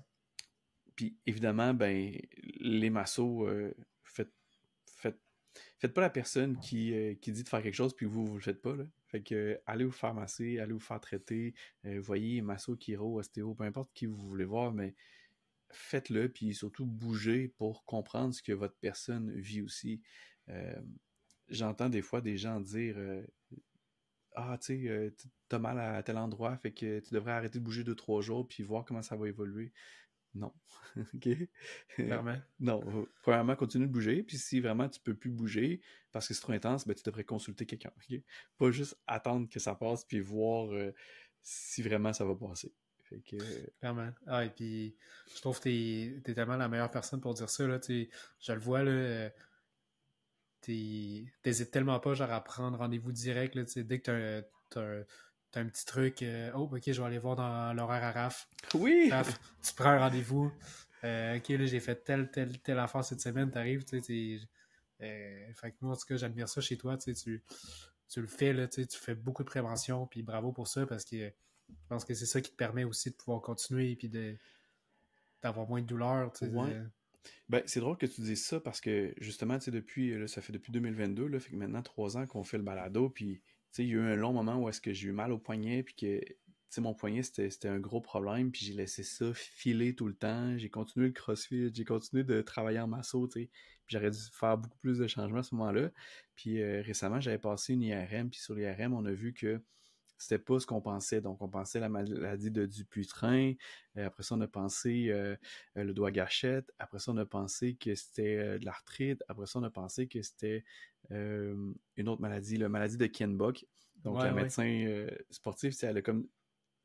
Puis évidemment, ben, les massos, faites, faites, faites pas la personne qui dit de faire quelque chose, puis vous le faites pas, là. Fait que allez vous faire masser, allez vous faire traiter, voyez masso, chiro, ostéo, peu importe qui vous voulez voir, mais faites-le, puis surtout bougez pour comprendre ce que votre personne vit aussi. Euh, J'entends des fois des gens dire ah, tu sais, t'as mal à tel endroit, fait que tu devrais arrêter de bouger 2, 3 jours, puis voir comment ça va évoluer. Non. OK? Clairement. Non. Premièrement, continue de bouger, puis si vraiment tu peux plus bouger parce que c'est trop intense, ben tu devrais consulter quelqu'un. OK? Pas juste attendre que ça passe, puis voir si vraiment ça va passer. Fait que. Clairement. Ah, et puis, je trouve que t'es tellement la meilleure personne pour dire ça, là. Je le vois, là. T'hésites tellement pas, genre, à prendre rendez-vous direct, là. Dès que t'as un petit truc, oh, ok, je vais aller voir dans l'horaire à Raph. Oui! Raph, tu prends un rendez-vous. Ok, là, j'ai fait telle affaire cette semaine, t'arrives, tu sais. Fait que moi, en tout cas, j'admire ça chez toi, tu le fais, là, tu fais beaucoup de prévention, puis bravo pour ça, parce que je pense que c'est ça qui te permet aussi de pouvoir continuer, puis d'avoir moins de douleur, tu sais. Ouais. Ben, c'est drôle que tu dises ça parce que justement, tu sais, là, ça fait depuis 2022, là, fait que maintenant 3 ans qu'on fait le balado, puis tu sais, il y a eu un long moment où est-ce que j'ai eu mal au poignet, puis que, tu sais, mon poignet, c'était un gros problème, puis j'ai laissé ça filer tout le temps, j'ai continué le crossfit, j'ai continué de travailler en masso, tu sais, puis j'aurais dû faire beaucoup plus de changements à ce moment-là, puis récemment, j'avais passé une IRM, puis sur l'IRM, on a vu que c'était pas ce qu'on pensait. Donc, on pensait la maladie de Dupuytren. Après ça, on a pensé le doigt gâchette. Après ça, on a pensé que c'était de l'arthrite. Après ça, on a pensé que c'était une autre maladie, la maladie de Kienbock. Donc, la médecin sportive, elle a comme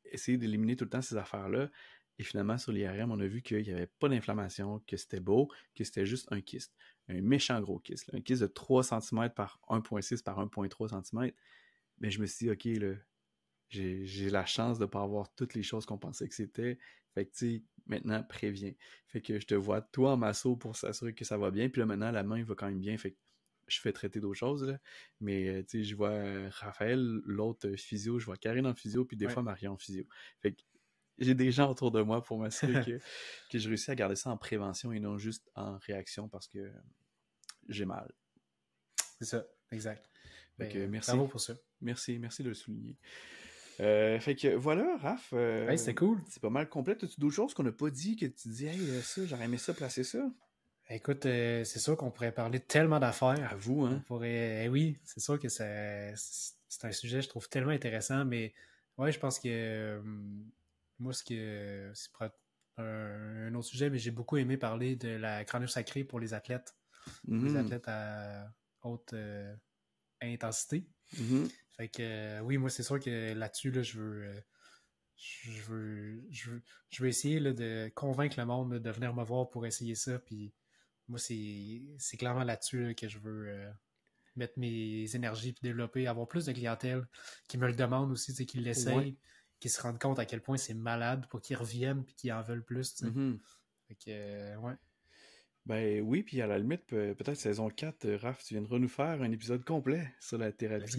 essayé d'éliminer tout le temps ces affaires-là. Et finalement, sur l'IRM, on a vu qu'il n'y avait pas d'inflammation, que c'était beau, que c'était juste un kyste. Un méchant gros kyste. Là. Un kyste de 3 cm par 1,6 par 1,3 cm. Mais je me suis dit, OK, là, j'ai la chance de ne pas avoir toutes les choses qu'on pensait que c'était. Fait que, tu sais, maintenant, préviens. Fait que je te vois, toi, en masso pour s'assurer que ça va bien. Puis là, maintenant, la main, il va quand même bien. Fait que je fais traiter d'autres choses, là. Mais, tu sais, je vois Raphaël, l'autre physio, je vois Karine en physio, puis des fois Marie en physio. Fait que j'ai des gens autour de moi pour m'assurer que je réussis à garder ça en prévention et non juste en réaction parce que j'ai mal. C'est ça, exact. Fait que merci. Bravo pour ça. Merci de le souligner. Fait que voilà, Raph. Hey, c'était cool. C'est pas mal complet. As-tu d'autres choses qu'on n'a pas dit que tu dis, hey, ça, j'aurais aimé ça, placer ça? Écoute, c'est sûr qu'on pourrait parler de tellement d'affaires. À vous, hein? On pourrait, oui, c'est sûr que c'est un sujet, je trouve, tellement intéressant, mais ouais, je pense que moi, c'est pour être un autre sujet, mais j'ai beaucoup aimé parler de la crânio sacrée pour les athlètes. Les athlètes à haute intensité. Fait que oui, moi c'est sûr que là-dessus, là, je veux essayer là, de convaincre le monde là, de venir me voir pour essayer ça. Puis moi, c'est clairement là-dessus là, que je veux mettre mes énergies puis développer, avoir plus de clientèle qui me le demande aussi, qui l'essayent, qui se rendent compte à quel point c'est malade pour qu'ils reviennent puis qu'ils en veulent plus. Fait que ouais. Ben oui, puis à la limite, peut-être saison 4, Raph, tu viendras nous faire un épisode complet sur la thérapie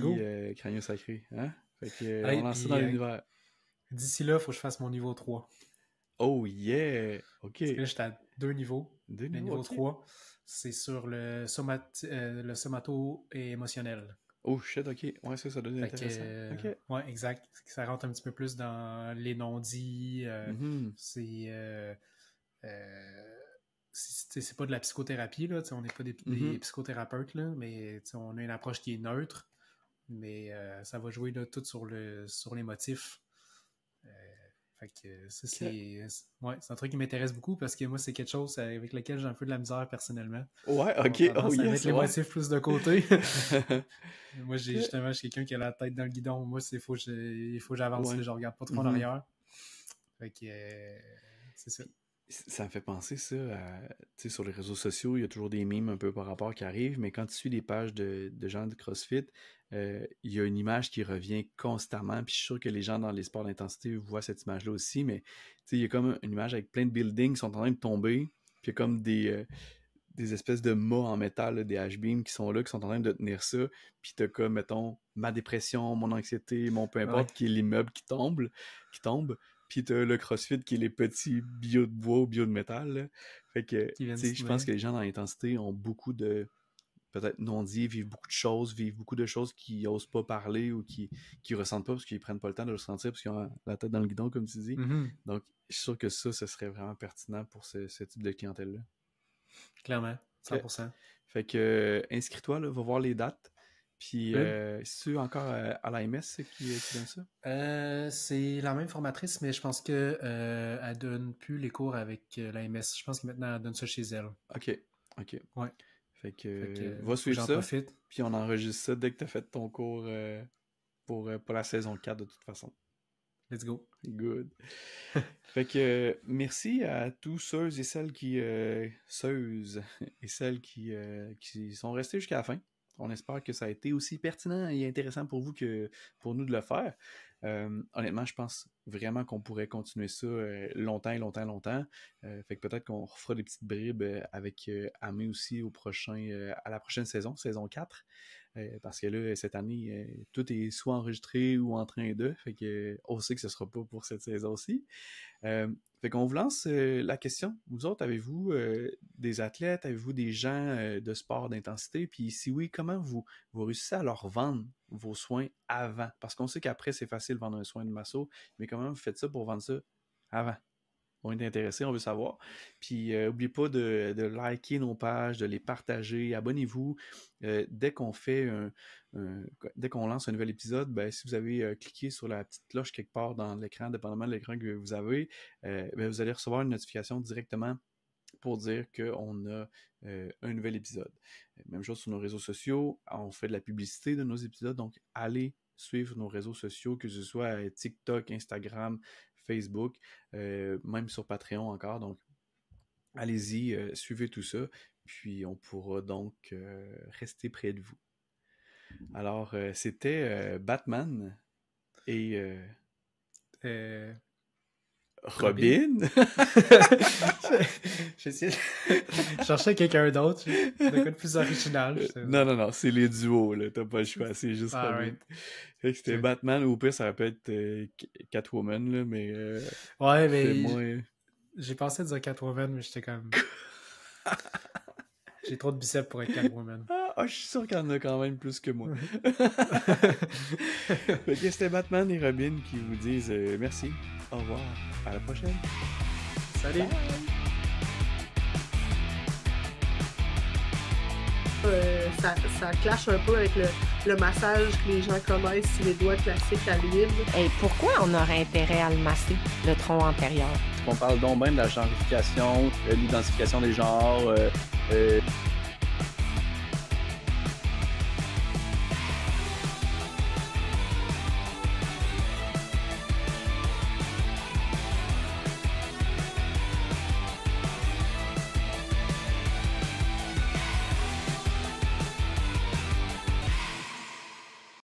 crânio-sacrée. Hein? Fait que on lance ça dans l'univers. D'ici là, il faut que je fasse mon niveau 3. Oh yeah! OK. Parce que là, j'étais à 2 niveaux. Le niveau 3, c'est sur le somato et émotionnel. Oh shit, ok. Ouais, ça doit être intéressant. Ok. Ouais, exact. Ça rentre un petit peu plus dans les non-dits. C'est pas de la psychothérapie, là. On n'est pas des psychothérapeutes, là, mais on a une approche qui est neutre, mais ça va jouer là, tout sur les motifs. Fait que ça, c'est un truc qui m'intéresse beaucoup parce que moi, c'est quelque chose avec lequel j'ai un peu de la misère personnellement. Ouais, ok. Mettre les motifs plus de côté. Moi, je suis quelqu'un qui a la tête dans le guidon. Moi, il faut que j'avance. Je regarde pas trop en arrière. Fait que c'est ça. Ça me fait penser ça sur les réseaux sociaux, il y a toujours des memes un peu par rapport qui arrivent, mais quand tu suis des pages de gens de CrossFit, il y a une image qui revient constamment, puis je suis sûr que les gens dans les sports d'intensité voient cette image-là aussi, mais il y a comme une image avec plein de buildings qui sont en train de tomber, puis il y a comme des espèces de mâts en métal, là, des H-beams qui sont en train de tenir ça, puis t'as comme, mettons, ma dépression, mon anxiété, mon peu importe, qui est l'immeuble qui tombe. Puis t'as le CrossFit qui est les petits bio de bois ou bio de métal. Là. Fait que, je pense que les gens dans l'intensité ont beaucoup de, peut-être non-dits, vivent beaucoup de choses qu'ils n'osent pas parler ou qu'ils ressentent pas parce qu'ils prennent pas le temps de le ressentir parce qu'ils ont la tête dans le guidon, comme tu dis. Donc, je suis sûr que ça, ce serait vraiment pertinent pour ce type de clientèle-là. Clairement, 100%. Fait que, inscris-toi, là, va voir les dates. Puis, c'est-tu encore à l'AMS qui donne ça? C'est la même formatrice, mais je pense qu'elle elle donne plus les cours avec l'AMS. Je pense que maintenant, elle donne ça chez elle. OK. Ouais. Fait que va suivre ça. Profite. Puis on enregistre ça dès que tu as fait ton cours pour la saison 4 de toute façon. Let's go. Good. Fait que merci à tous ceux et celles qui sont restés jusqu'à la fin. On espère que ça a été aussi pertinent et intéressant pour vous que pour nous de le faire. Honnêtement, je pense vraiment qu'on pourrait continuer ça longtemps. Fait que peut-être qu'on refera des petites bribes avec Amé aussi à la prochaine saison 4. Parce que là, cette année, tout est soit enregistré ou en train de. Fait que on sait que ce sera pas pour cette saison-ci. Fait qu'on vous lance la question. Vous autres, avez-vous des athlètes? Avez-vous des gens de sport d'intensité? Puis si oui, comment vous réussissez à leur vendre vos soins avant? Parce qu'on sait qu'après, c'est facile de vendre un soin de masso, mais comment vous faites ça pour vendre ça avant? On est intéressés, on veut savoir. Puis, n'oubliez pas de liker nos pages, de les partager. Abonnez-vous. Dès qu'on lance un nouvel épisode, si vous avez cliqué sur la petite cloche quelque part dans l'écran, dépendamment de l'écran que vous avez, vous allez recevoir une notification directement pour dire qu'on a un nouvel épisode. Même chose sur nos réseaux sociaux. On fait de la publicité de nos épisodes, donc allez suivre nos réseaux sociaux, que ce soit TikTok, Instagram, Facebook, même sur Patreon encore. Donc, allez-y, suivez tout ça, puis on pourra donc rester près de vous. Alors, c'était Batman et Robin. J'essayais de chercher quelqu'un d'autre, de quoi de plus original. Non, c'est les duos, là, t'as pas le choix, c'est juste Robin. Right. Fait que c'était Batman, ou au pire, ça aurait pu être Catwoman, là, mais... ouais, mais j'ai pensé dire Catwoman, mais j'étais comme... J'ai trop de biceps pour être Catwoman. Je suis sûr qu'il y en a quand même plus que moi. Fait que c'était Batman et Robin qui vous disent merci, au revoir, à la prochaine. Salut! Ça clash un peu avec le massage que les gens connaissent, les doigts classiques à l'huile. Et pourquoi on aurait intérêt à le masser, le tronc antérieur? On parle donc bien de la genrification, l'identification des genres,